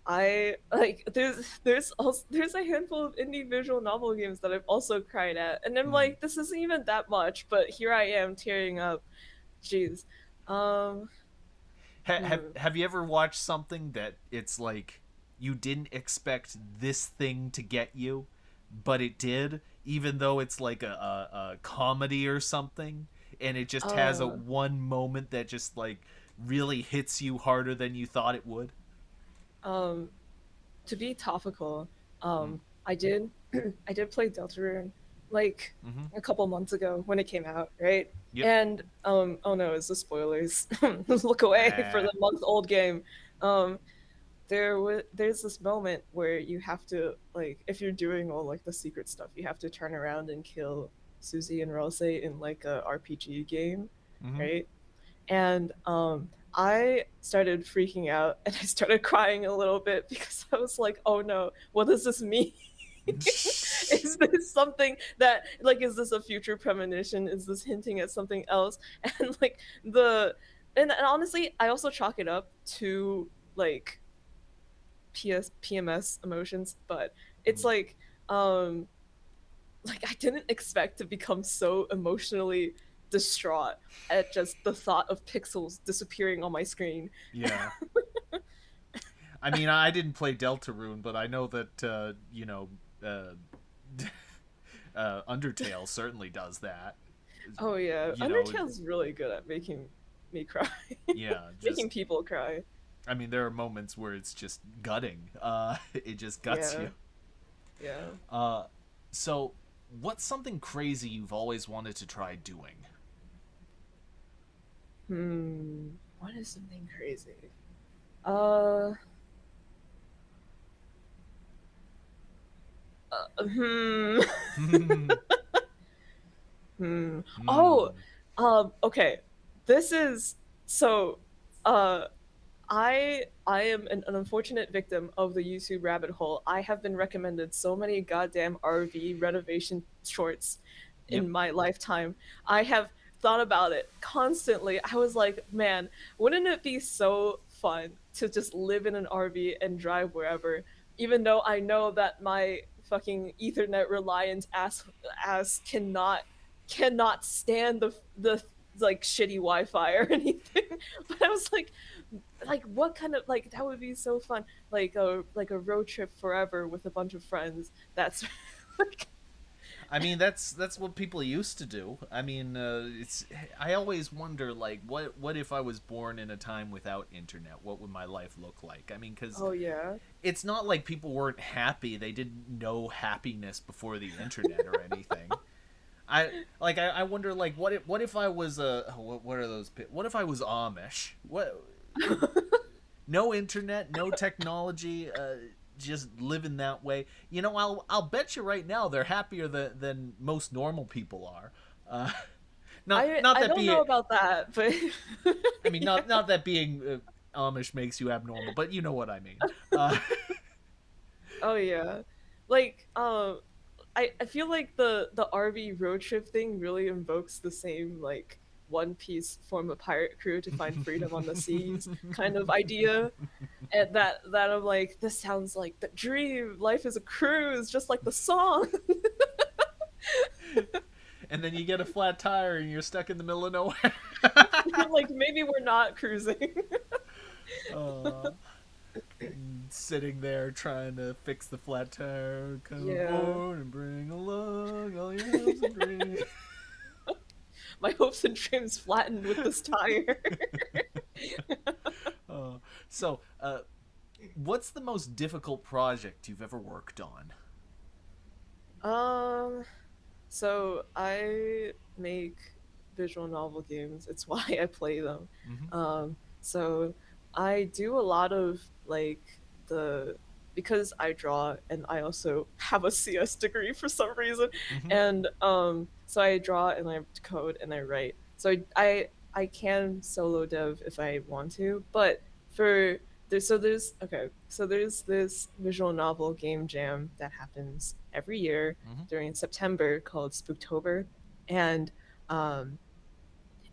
I like there's a handful of indie visual novel games that I've also cried at, and I'm Hmm. like, this isn't even that much, but here I am tearing up. Jeez. Um, hmm. Have you ever watched something that it's like you didn't expect this thing to get you, but it did, even though it's like a comedy or something, and it just has a Uh, one moment that just like really hits you harder than you thought it would? um, to be topical, Mm. I did I did play Deltarune like Mm-hmm. a couple months ago when it came out, right? Yep. And oh no, it's the spoilers. Look away for Ah. the month-old game. Um, there's this moment where you have to like if you're doing all like the secret stuff, you have to turn around and kill Susie and Rose in like a RPG game, Mm-hmm. right? And I started freaking out and I started crying a little bit because I was like, oh no, what does this mean? Is this something that like is this a future premonition? Is this hinting at something else? And like and honestly, I also chalk it up to like PMS emotions, but it's um like I didn't expect to become so emotionally distraught at just the thought of pixels disappearing on my screen. Yeah. I mean, I didn't play Deltarune, but I know that uh, Undertale certainly does that. Oh yeah, You know, Undertale's really good at making me cry, yeah, just making people cry. I mean, there are moments where it's just gutting. It just guts Yeah, you. yeah. Uh, so what's something crazy you've always wanted to try doing? What is something crazy? Uh, hmm. Hmm. Hmm. Oh, okay. This is so. Uh, I am an unfortunate victim of the YouTube rabbit hole. I have been recommended so many goddamn RV renovation shorts Yep. in my lifetime. I have thought about it constantly. I was like, man, wouldn't it be so fun to just live in an RV and drive wherever? Even though I know that my fucking Ethernet reliant ass cannot stand the like shitty Wi-Fi or anything. But I was like, like what kind of like that would be so fun. Like a road trip forever with a bunch of friends. That's like I mean, that's what people used to do. I mean, it's. I always wonder, like, what if I was born in a time without internet? What would my life look like? I mean, because oh yeah. it's not like people weren't happy; they didn't know happiness before the internet or anything. I wonder, like, what if I was what are those? What if I was Amish? What? No internet, no technology. Just living that way. You know, I'll bet you right now they're happier than most normal people are. Uh, not I that don't know being, about that, but I mean, yeah. not that being Amish makes you abnormal, but you know what I mean. Uh, Oh yeah. Like I feel like the RV road trip thing really invokes the same like One Piece form a pirate crew to find freedom on the seas kind of idea. And that I'm like, this sounds like the dream. Life is a cruise, just like the song. and then you get a flat tire and you're stuck in the middle of nowhere. Like maybe we're not cruising. uh, Sitting there trying to fix the flat tire. Come Yeah. aboard and bring along all your hopes and dreams. My hopes and dreams flattened with this tire. uh, so, what's the most difficult project you've ever worked on? um So I make visual novel games. It's why I play them. Mm-hmm. So I do a lot of like the because I draw and I also have a CS degree for some reason, Mm-hmm. and so I draw and I code and I write. So I can solo dev if I want to, but for there's this visual novel game jam that happens every year Mm-hmm. during September called Spooktober, and um,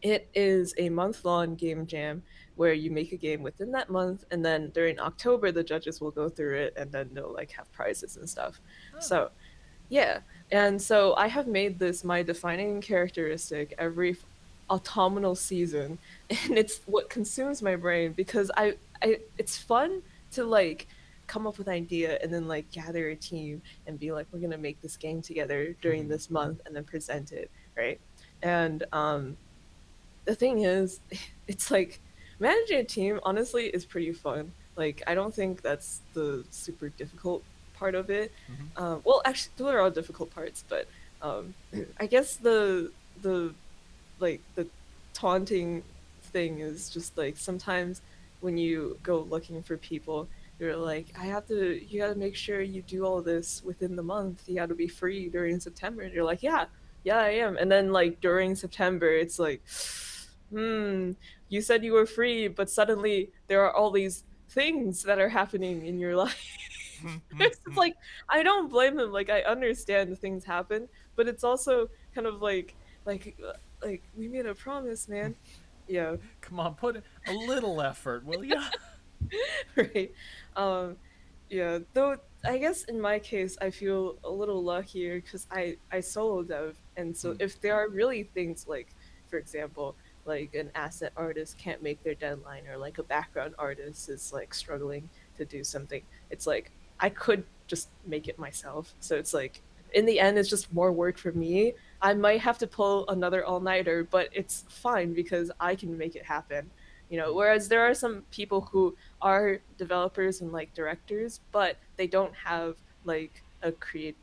it is a month-long game jam where you make a game within that month, and then during October the judges will go through it, and then they'll like have prizes and stuff. Oh. So yeah, and so I have made this my defining characteristic every autumnal season, and it's what consumes my brain because I it's fun to like come up with an idea and then like gather a team and be like we're gonna make this game together during this month and then present it, right? And the thing is, it's like managing a team honestly is pretty fun. Like I don't think that's the super difficult part of it. Mm-hmm. Well, actually, those are all difficult parts, but um, I guess the like the taunting thing is just like sometimes when you go looking for people, you're like, you gotta make sure you do all this within the month. You gotta be free during September. And you're like, yeah, yeah, I am. And then like during September, it's like, hmm, you said you were free, but suddenly there are all these things that are happening in your life. It's just like I don't blame them. Like I understand things happen, but it's also kind of like like we made a promise, man. Yeah. Come on, put a little effort, will you? Right. Um, yeah. Though I guess in my case, I feel a little luckier because I solo dev, and so if there are really things like, for example, like an asset artist can't make their deadline, or like a background artist is like struggling to do something, it's like I could just make it myself. So it's like in the end, it's just more work for me. I might have to pull another all nighter, but it's fine because I can make it happen. You know, whereas there are some people who are developers and like directors, but they don't have like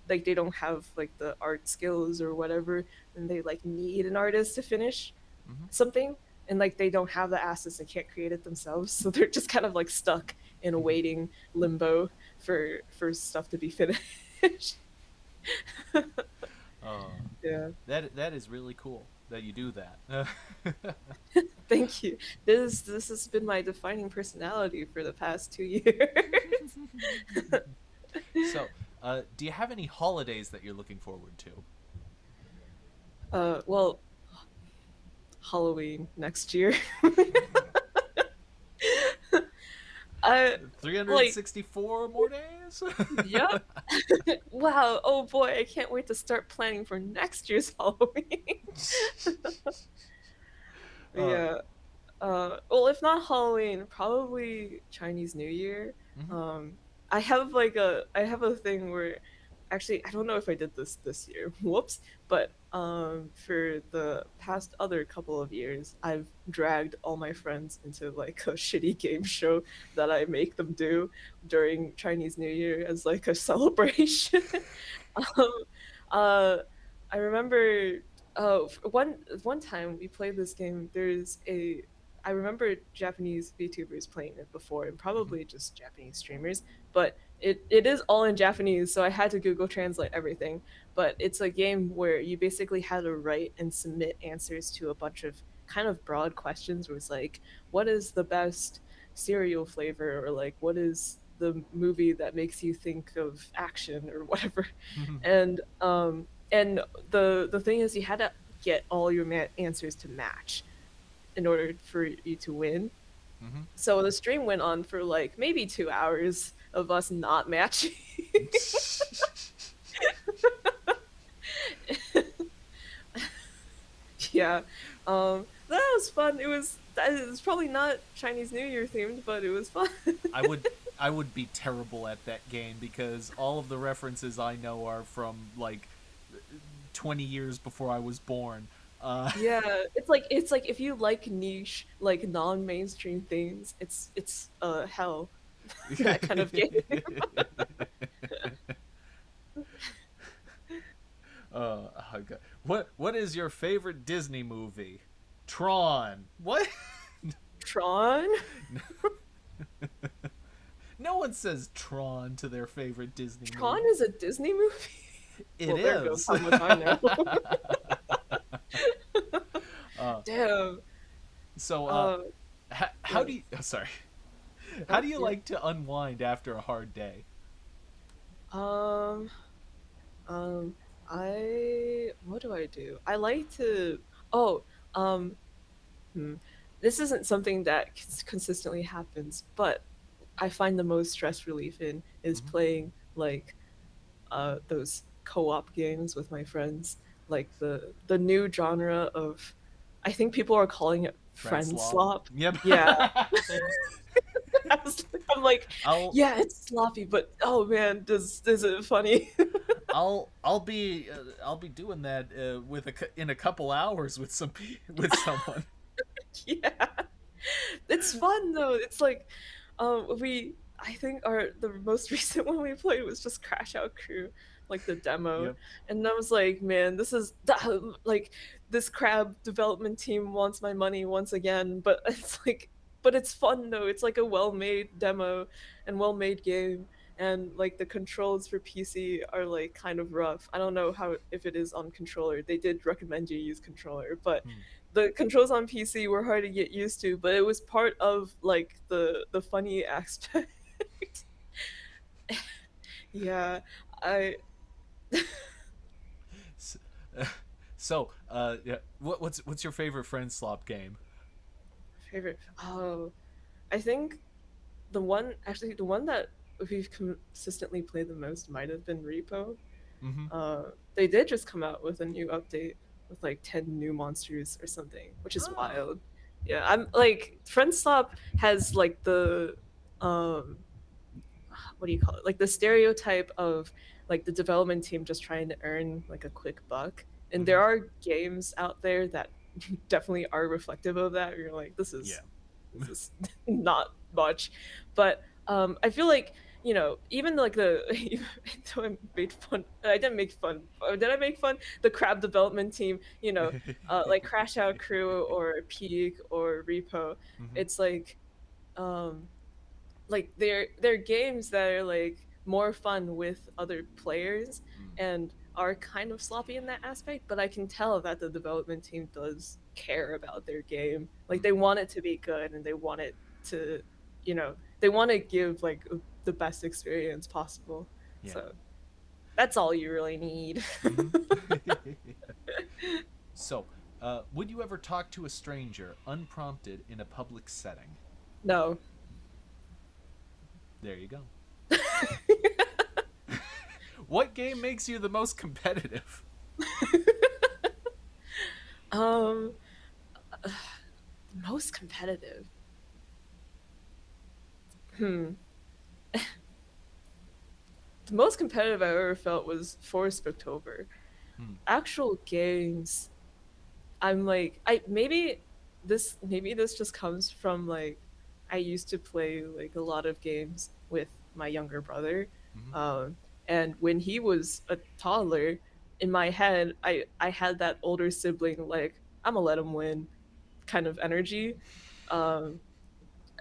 like they don't have like the art skills or whatever, and they like need an artist to finish Mm-hmm. something, and like they don't have the assets and can't create it themselves, so they're just kind of like stuck in a waiting limbo for stuff to be finished. uh, Yeah. that is really cool that you do that. Thank you. This has been my defining personality for the past 2 years. So, do you have any holidays that you're looking forward to? Well, Halloween next year. I like 364 more days? yep. Wow. Oh boy, I can't wait to start planning for next year's Halloween. uh, Yeah. Well, if not Halloween, probably Chinese New Year. Hmm. Um, I have a thing where, actually, I don't know if I did this year. Whoops. But for the past other couple of years, I've dragged all my friends into like a shitty game show that I make them do during Chinese New Year as like a celebration. um, uh, I remember one time we played this game. I remember Japanese VTubers playing it before, and Hmm. probably just Japanese streamers, but it is all in Japanese, so I had to Google Translate everything. But it's a game where you basically had to write and submit answers to a bunch of kind of broad questions where it's like, what is the best cereal flavor, or like what is the movie that makes you think of action or whatever. And the thing is, you had to get all your answers to match in order for you to win. Hmm. So the stream went on for like maybe 2 hours of us not matching. Yeah, that was fun. It was probably not Chinese New Year themed, but it was fun. I would I would be terrible at that game because all of the references I know are from like 20 years before I was born. Yeah, it's like if you like niche, like non-mainstream things, it's hell, that kind of game. Okay. What is your favorite Disney movie? Tron. What? Tron? No one says Tron to their favorite Disney Tron movie. is a Disney movie? It Well, there goes is. how much I know. uh, Damn. so, Uh, how yeah. do you? Oh, sorry. How Oh, do you yeah. like to unwind after a hard day? Um, um, what do I do? I like to, oh, um, hmm. This isn't something that consistently happens, but I find the most stress relief in is Mm-hmm. playing like those co-op games with my friends, like the new genre of, I think people are calling it Friend friend slop. slop. Yep. Yeah. I'm like, I'll yeah, it's sloppy, but oh man, does is it funny? I'll be doing that in a couple hours with with someone. Yeah. It's fun though. It's like, we I think the most recent one we played was just Crash Out Crew, like the demo, Yep. and I was like, man, like this crab development team wants my money once again. But it's like, but it's fun though. It's like a well-made demo and well-made game, and like the controls for PC are like kind of rough. I don't know how if it is on controller. They did recommend you use controller, but Hmm. the controls on PC were hard to get used to, but it was part of like the funny aspect. Yeah, I S- yeah. What's your favorite friend slop game? favorite. Oh, I think the one that we've consistently played the most might have been Repo. Mm-hmm. They did just come out with a new update with like 10 new monsters or something, which is Oh. wild. Yeah, I'm like Friendstop has like the um what do you call it, like the stereotype of like the development team just trying to earn like a quick buck, and Mm-hmm. there are games out there that definitely are reflective of that. You're like, Yeah. this is not much. But I feel like, even like the though I didn't make fun, did I make fun, the crab development team, like Crash Out Crew or Peak or Repo. Mm-hmm. It's um like they're games that are like more fun with other players Mm. and are kind of sloppy in that aspect, but I can tell that the development team does care about their game. Like they Mm-hmm. want it to be good, and they want it to, they want to give like the best experience possible. Yeah. So that's all you really need. Mm-hmm. So, would you ever talk to a stranger unprompted in a public setting? No. There you go. What game makes you the most competitive? um Most competitive. Hmm. The most competitive I ever felt was for Spooktober. Hmm. Actual games, I'm like, maybe this just comes from like I used to play like a lot of games with my younger brother. Hmm. Um, and when he was a toddler, in my head, I had that older sibling like I'm gonna let him win kind of energy. Um,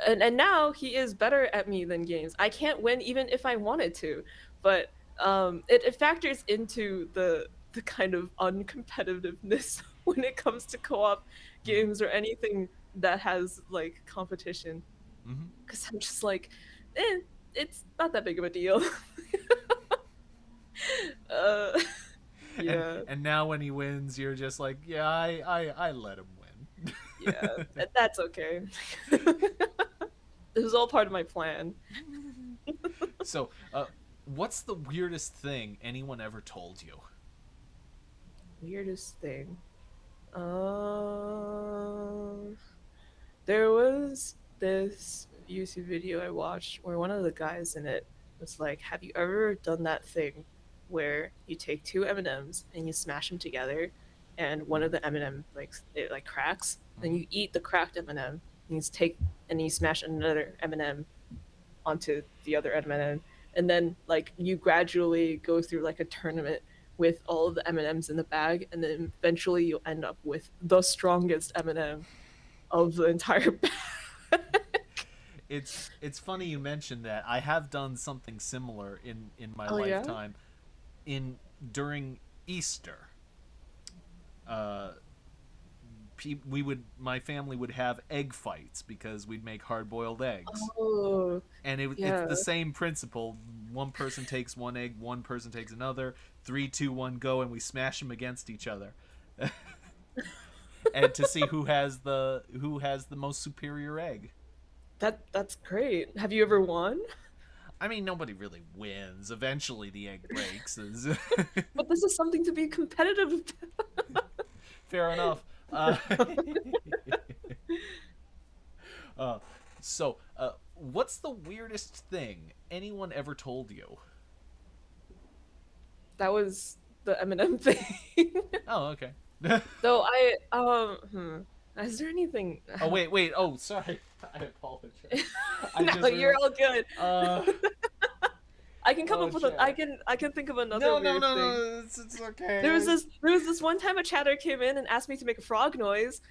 and now he is better at me than games. I can't win even if I wanted to, but it factors into the kind of uncompetitiveness when it comes to co-op Hmm. games or anything that has like competition. Hmm. Because I'm just like, eh, it's not that big of a deal. uh, yeah, And now when he wins, you're just like, yeah, I let him win. yeah, that's okay. This was all part of my plan. So, what's the weirdest thing anyone ever told you? Weirdest thing. Um, There was this YouTube video I watched where one of the guys in it was like, "Have you ever done that thing where you take two M&Ms and you smash them together, and one of the M&M like it like cracks, and Hmm. you eat the cracked M&M, and you take and you smash another M&M onto the other M&M, and then like you gradually go through like a tournament with all of the M&Ms in the bag, and then eventually you'll end up with the strongest M&M of the entire bag." It's funny you mentioned that. I have done something similar in my Oh yeah. lifetime. In During Easter, uh, we would my family would have egg fights because we'd make hard boiled eggs, Oh and it's yeah. the same principle. One person takes one egg, one person takes another. Three, two, one, go, and we smash them against each other, and to see who has the most superior egg. That's great. Have you ever won? I mean, nobody really wins. Eventually, the egg breaks. But this is something to be competitive Fair enough. about. uh, what's the weirdest thing anyone ever told you? That was the Eminem thing. Oh, okay. Though is there anything Oh, wait, wait. Oh, sorry. I apologize. I No, just you're realized. all good. Uh, I can come oh, up with chat. I can think of another No, no, weird no, thing. no. It's okay. There was this one time a chatter came in and asked me to make a frog noise.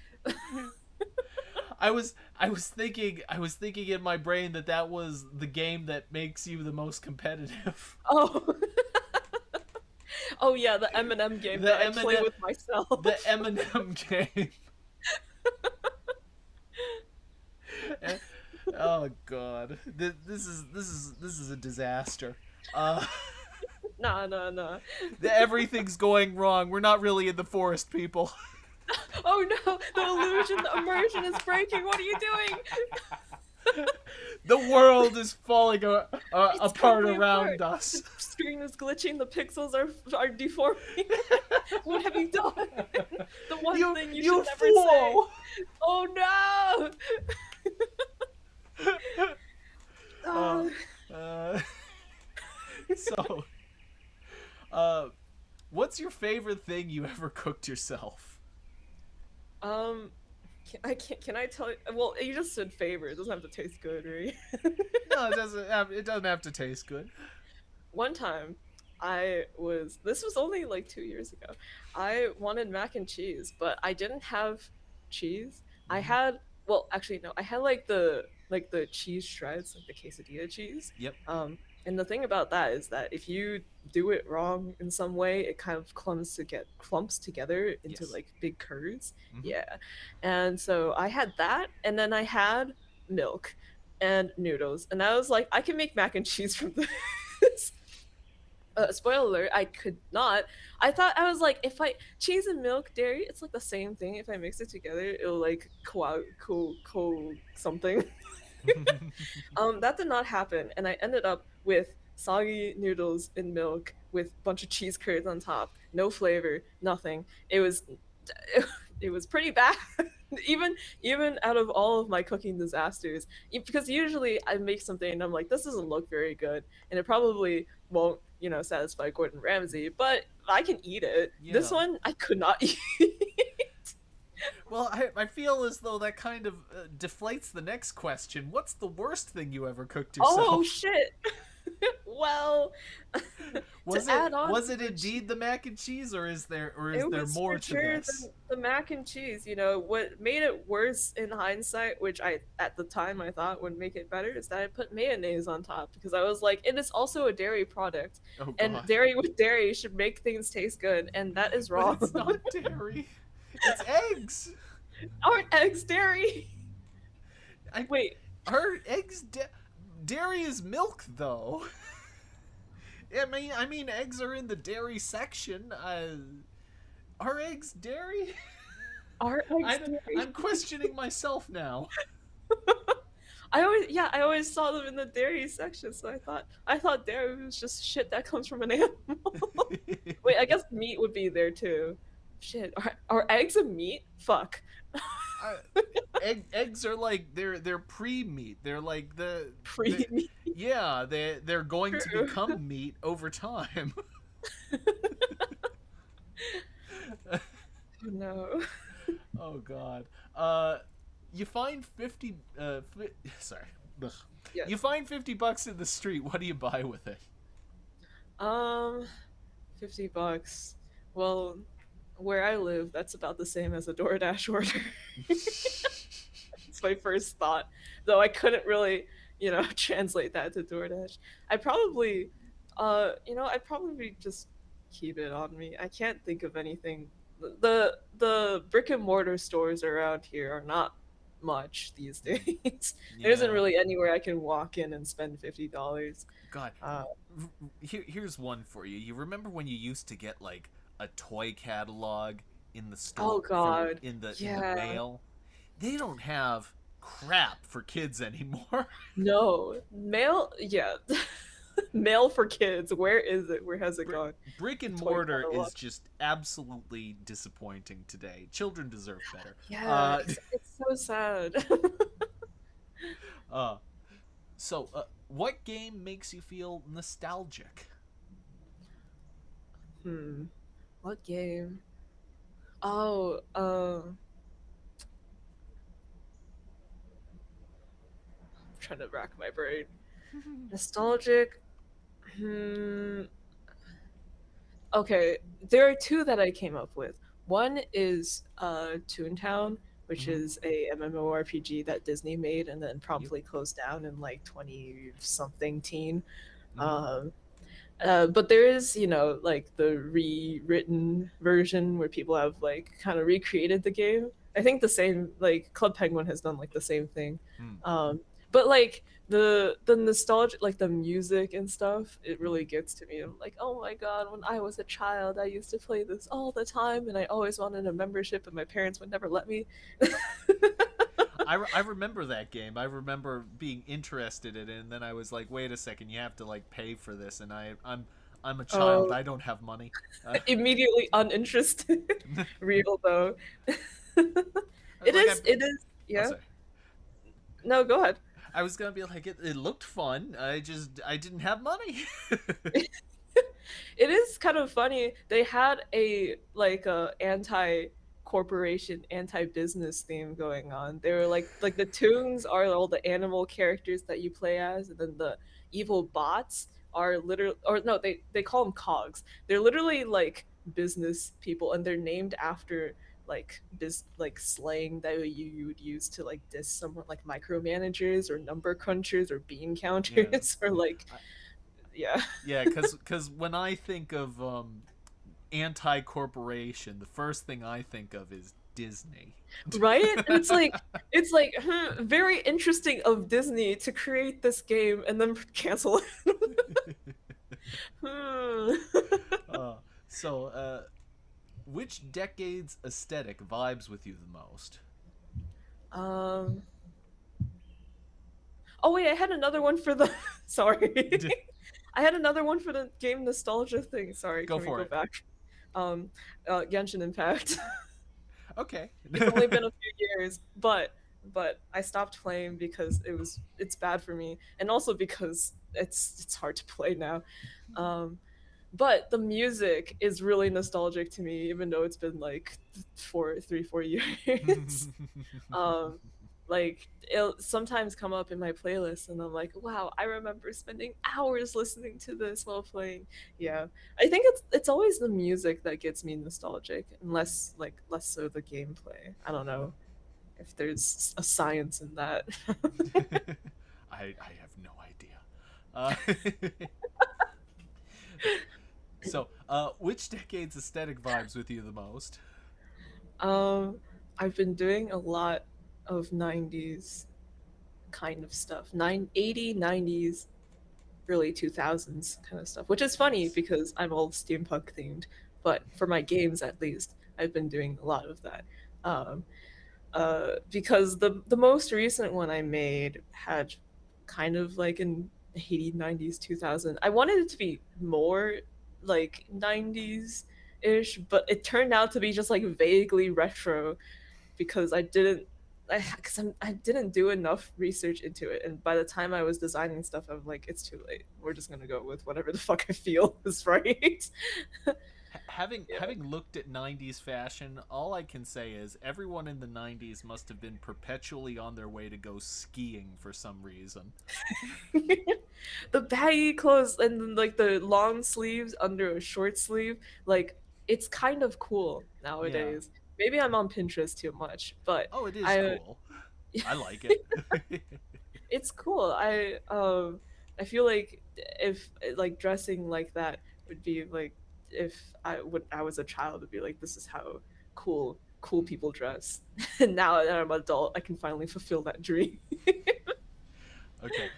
I was thinking in my brain that that was the game that makes you the most competitive. Oh. Oh yeah, the Eminem game that the I play Eminem with the myself. Eminem game. Oh god, this is a disaster. Uh, Nah, nah, nah. everything's going wrong. We're not really in the forest, people. Oh no, the illusion, the immersion is breaking. What are you doing? The world is falling It's apart crumbling apart. around us. The screen is glitching. The pixels are deforming. What have you done? The one thing you should You never say. fool! Oh no! Uh, Ah. uh, so, uh, what's your favorite thing you ever cooked yourself? um, can I tell you? Well, you just said favorite. It doesn't have to taste good, right? No, it doesn't. It doesn't have to taste good. One time this was only like 2 years ago. I wanted mac and cheese, but I didn't have cheese. I Hmm. had actually no, I had like the cheese shreds, like the quesadilla cheese. Yep. Um and the thing about that is that if you do it wrong in some way, it kind of clumps together into Yes. like big curds. Hmm. Yeah. And so I had that, and then I had milk and noodles, and I was like, I can make mac and cheese from this. Spoiler alert, I could not. I thought, I was like, if I cheese and milk dairy, it's like the same thing. If I mix it together, it'll like co something. That did not happen, and I ended up with soggy noodles in milk with a bunch of cheese curds on top. No flavor, nothing. It was it was pretty bad. even even out of all of my cooking disasters, because usually I make something and I'm like, this doesn't look very good, and it probably won't, satisfy Gordon Ramsay, but I can eat it. This Yeah. one I could not eat. Well, I feel as though that kind of deflates the next question. What's the worst thing you ever cooked Oh yourself? shit. Well, Was to it add on was to it the indeed the mac and cheese, or is it there was for more to sure this? the mac and cheese. What made it worse in hindsight, which I at the time I thought would make it better, is that I put mayonnaise on top because I was like, it is also a dairy product, Oh and God. dairy with dairy should make things taste good, and that is But wrong. it's not dairy. It's eggs. Aren't eggs dairy? I Wait, Are eggs dairy is milk though. I mean eggs are in the dairy section. Are eggs dairy? are eggs dairy? I'm questioning myself now. I always saw them in the dairy section, so I thought dairy was just shit that comes from an animal. Wait, I guess meat would be there too. Shit, are eggs a meat? Fuck. I, eggs are like they're pre-meat. They're like the Pre-meat. yeah, they're going to True. become meat over time. Oh no. Oh God. You find 50 sorry. Ugh. You Yes. find $50 in the street. What do you buy with it? Um, $50. Well, where I live, that's about the same as a DoorDash order. It's my first thought, though I couldn't really, translate that to DoorDash. I'd probably just keep it on me. I can't think of anything. The brick and mortar stores around here are not much these days. There isn't Yeah. really anywhere I can walk in and spend $50. God. Uh, Here's one for you. You remember when you used to get like a toy catalog in the store oh for God, in the yeah. mail? They don't have crap for kids anymore. No, mail, yeah. Mail for kids. Where is it? Where has it gone? Brick The and toy mortar catalog. is just absolutely disappointing today. Children deserve better. Yeah, it's so sad. Uh, what game makes you feel nostalgic? Hmm. What game? Oh, I'm trying to rack my brain. Nostalgic. Hmm. Okay, there are two that I came up with. One is Toontown, which Mm-hmm. is a MMORPG that Disney made and then Yep. promptly closed down in like 20 something teen. Mm-hmm. Um, but there is, like the rewritten version where people have like kind of recreated the game. I think the same, like Club Penguin has done like the same thing. Mm-hmm. But like the nostalgia, like the music and stuff, it Mm-hmm. really gets to me. I'm like, oh my god, when I was a child, I used to play this all the time, and I always wanted a membership, and my parents would never let me. I remember that game. I remember being interested in it, and then I was like, "Wait a second, you have to like pay for this." And I'm a child. Oh, I don't have money. Uh, immediately uninterested. Real though. I was It like, is. It is. oh, Yeah. sorry. No, go ahead. I was gonna be like, it looked fun. I didn't have money. It is kind of funny. They had a like a anti corporation, anti business theme going on. They were like the tunes are all the animal characters that you play as, and then the evil bots are literally, or no, they call them cogs. They're literally like business people, and they're named after like slang that you would use to like diss someone, like micromanagers or number crunchers or bean Yeah, counters or like, I, yeah. yeah. Because when I think of anti corporation, the first thing I think of is Disney. Right? And it's like very interesting of Disney to create this game and then cancel it. Hmm. uh, so, which decade's aesthetic vibes with you the most? um oh wait, I had another one for the sorry. I had another one for the game nostalgia thing. Sorry, Go can we for go it. back? Um Genshin Impact. Okay. It's only been a few years, but I stopped playing because it's bad for me, and also because it's hard to play now. Um, but the music is really nostalgic to me, even though it's been like 4 years. um, like it'll sometimes come up in my playlist, and I'm like, wow, I remember spending hours listening to this while playing. Yeah, I think it's always the music that gets me nostalgic, unless like less so the gameplay. I don't know if there's a science in that. I have no idea. Uh, which decade's aesthetic vibes with you the most? um, I've been doing a lot of 90s kind of stuff. 90s, early 2000s kind of stuff, which is funny Nice. because I'm all steampunk themed. But for my games, at least, I've been doing a lot of that. Um, because the most recent one I made had kind of like an 80s, 90s, 2000. I wanted it to be more like 90s ish, but it turned out to be just like vaguely retro because I didn't do enough research into it, and by the time I was designing stuff, I'm like, it's too late. We're just gonna go with whatever the fuck I feel is right. Yeah. Having looked at 90s fashion, all I can say is everyone in the 90s must have been perpetually on their way to go skiing for some reason. The baggy clothes and then, like the long sleeves under a short sleeve, like it's kind of cool Yeah. nowadays. Maybe I'm on Pinterest too much, but Oh, it is I cool. I like it. it's cool. I feel like if like dressing like that would be like if I was a child, would be like this is how cool people dress. And now that I'm an adult, I can finally fulfill that dream. Okay.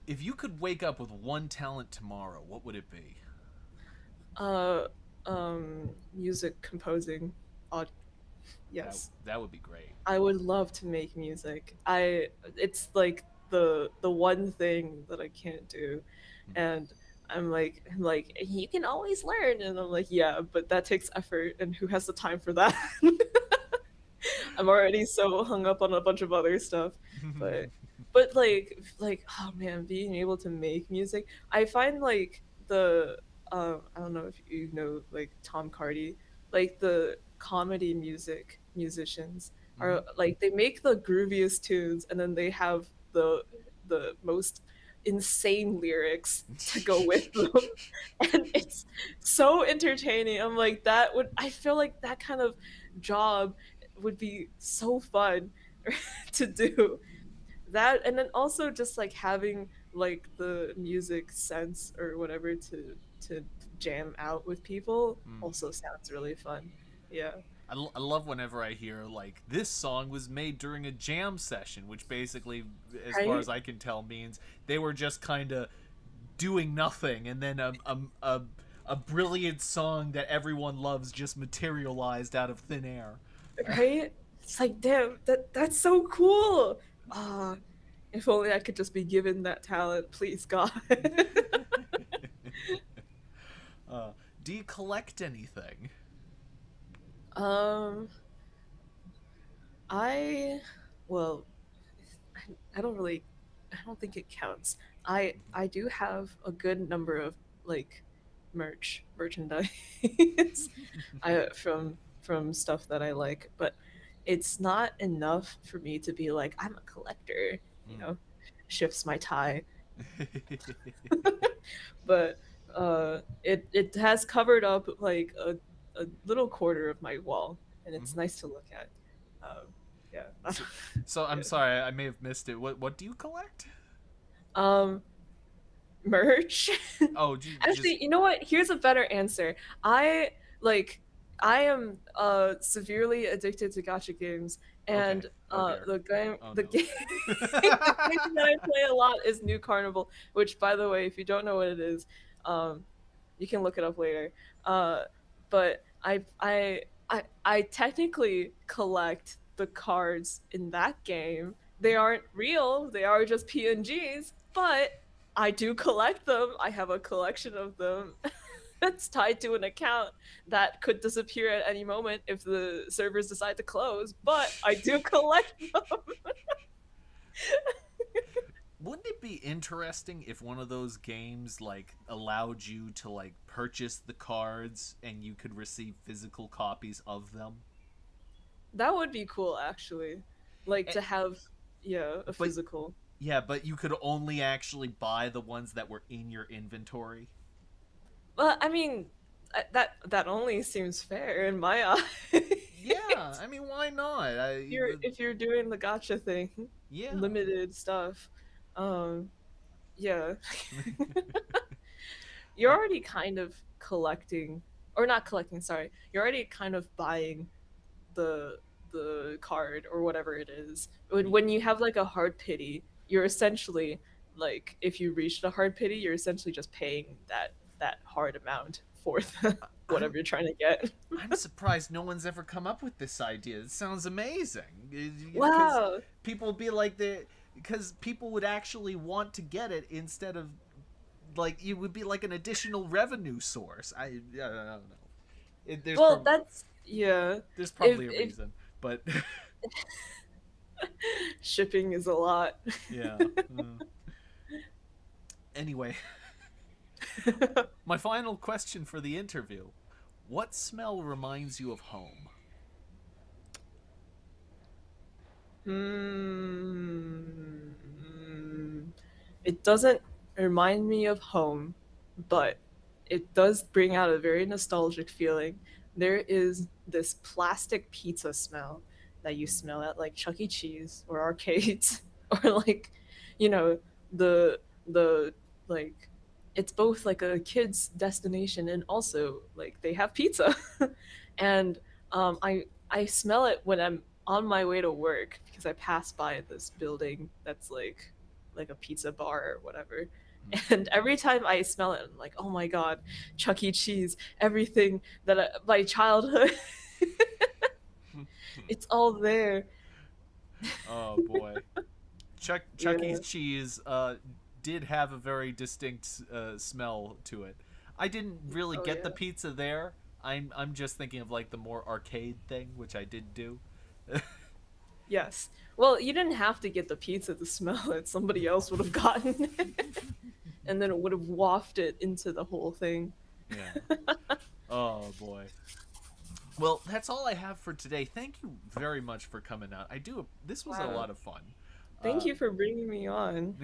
If you could wake up with one talent tomorrow, what would it be? uh Music composing. Odd. Yes. That would be great. I would love to make music. I It's like the one thing that I can't do, and I'm like you can always learn, and I'm like yeah, but that takes effort, and who has the time for that? I'm already so hung up on a bunch of other stuff, but like oh man, being able to make music, I find like the I don't know if you know like Tom Cardy, like the comedy musicians Hmm. are like they make the grooviest tunes, and then they have the most insane lyrics to go with them. And it's so entertaining. I'm like that would I feel like that kind of job would be so fun to do that, and then also just like having like the music sense or whatever to jam out with people also sounds really fun. Yeah. I love whenever I hear like this song was made during a jam session, which basically, as far as Right. I can tell, means they were just kind of doing nothing, and then a brilliant song that everyone loves just materialized out of thin air. Right. It's like damn, that's so cool. Ah, if only I could just be given that talent, please God. uh, do you collect anything? um I well, I don't really I don't think it counts. I do have a good number of like merchandise from stuff that I like, but it's not enough for me to be like I'm a collector, you know, shifts my tie. But it has covered up like a little quarter of my wall, and it's nice to look at. Um, yeah. so, so I'm Yeah. sorry, I may have missed it. What do you collect? Um, Merch. Oh, just Actually, you know what? Here's a better answer. I like I am severely addicted to gacha games, okay. and Oh dear. Oh the no. game the game that I play a lot is New Carnival, which by the way, if you don't know what it is, um you can look it up later. Uh but I technically collect the cards in that game. They aren't real, they are just PNGs, but I do collect them. I have a collection of them. that's tied to an account that could disappear at any moment if the servers decide to close, but I do collect them. Wouldn't it be interesting if one of those games like allowed you to like purchase the cards and you could receive physical copies of them? That would be cool, actually. Like Eh, to have, yeah, a But physical. yeah, but you could only actually buy the ones that were in your inventory. Well, I mean, that only seems fair in my Yeah, eyes. I mean, why not? If you're doing the gotcha thing, Yeah. limited stuff, um, yeah, you're Uh, already kind of collecting, or not collecting. Sorry, you're already kind of buying the the card or whatever it is. When you have like a hard pity, you're essentially like if you reach the hard pity, you're essentially just paying that hard amount for the I'm whatever you're trying to get. I'm surprised no one's ever come up with this idea. It sounds amazing. Because Wow. people would be like the because people would actually want to get it instead of like it would be like an additional revenue source. I don't know. Well, that's yeah. There's If probably a if reason, but shipping is a lot. yeah. Anyway, my final question for the interview: what smell reminds you of home? Hmm. It doesn't remind me of home, but it does bring out a very nostalgic feeling. There is this plastic pizza smell that you smell at like Chuck E. Cheese or arcades or like, you know, the like it's both like a kid's destination and also like they have pizza. And I smell it when I'm on my way to work because I pass by this building that's like a pizza bar or whatever. And every time I smell it, I'm like, oh my god, Chuck E. Cheese, everything my childhood, it's all there. Oh boy, Chuck E. Yeah. Cheese did have a very distinct smell to it. I didn't really Oh get the yeah. pizza there. I'm just thinking of like the more arcade thing, which I did do. Yes. Well, you didn't have to get the pizza to smell it. Somebody else would have gotten it, and then it would have wafted into the whole thing. Yeah. Oh boy. Well, that's all I have for today. Thank you very much for coming out. I do. This was a Wow. lot of fun. Thank Uh, you for bringing me on.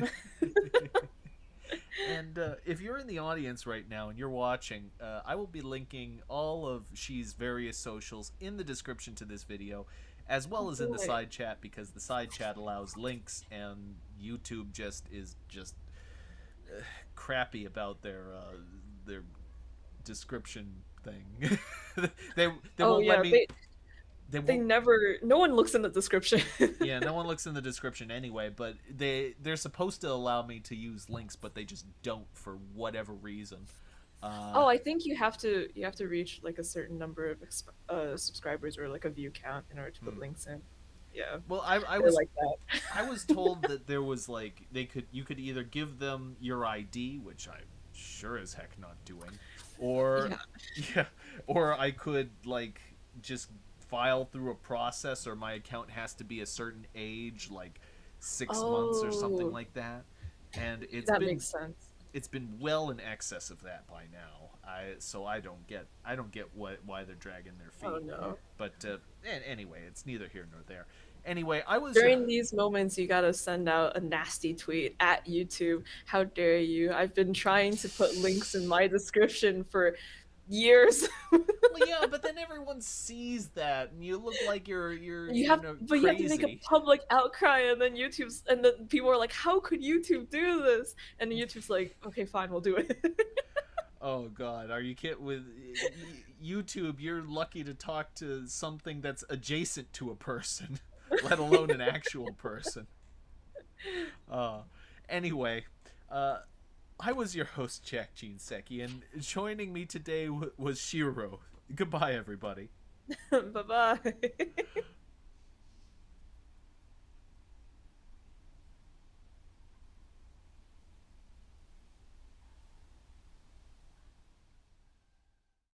and if you're in the audience right now and you're watching, I will be linking all of She's various socials in the description to this video, as well as in the Boy. side chat because the side chat allows links and YouTube just crappy about their description thing. they Oh won't let yeah, me. They they won't. never. No one looks in the description. Yeah, no one looks in the description anyway, but they're supposed to allow me to use links, but they just don't for whatever reason. Uh, Oh, I think you have to reach like a certain number of subscribers or like a view count in order to put hmm. links in. Yeah, Well, they're like that. I was told that there was like you could either give them your ID, which I'm sure as heck not doing, or Yeah. yeah, or I could like just file through a process, or my account has to be a certain age, like 6 months or something Oh, like that. And that makes sense. it's been well in excess of that by now. I don't get why they're dragging their Oh feet. no. But anyway, it's neither here nor there. Anyway, I was your During these moments, you gotta send out a nasty tweet at YouTube. How dare you? I've been trying to put links in my description for years. well, yeah, but then everyone sees that, and you look like You have to make a crazy. public outcry, and then people are like, "How could YouTube do this?" And then YouTube's like, "Okay, fine, we'll do it." Oh God, are you kidding? With YouTube, you're lucky to talk to something that's adjacent to a person, let alone an actual person. Uh, anyway, uh, I was your host, Jack Jinseki, and joining me today was Xiruo. Goodbye, everybody. Bye bye.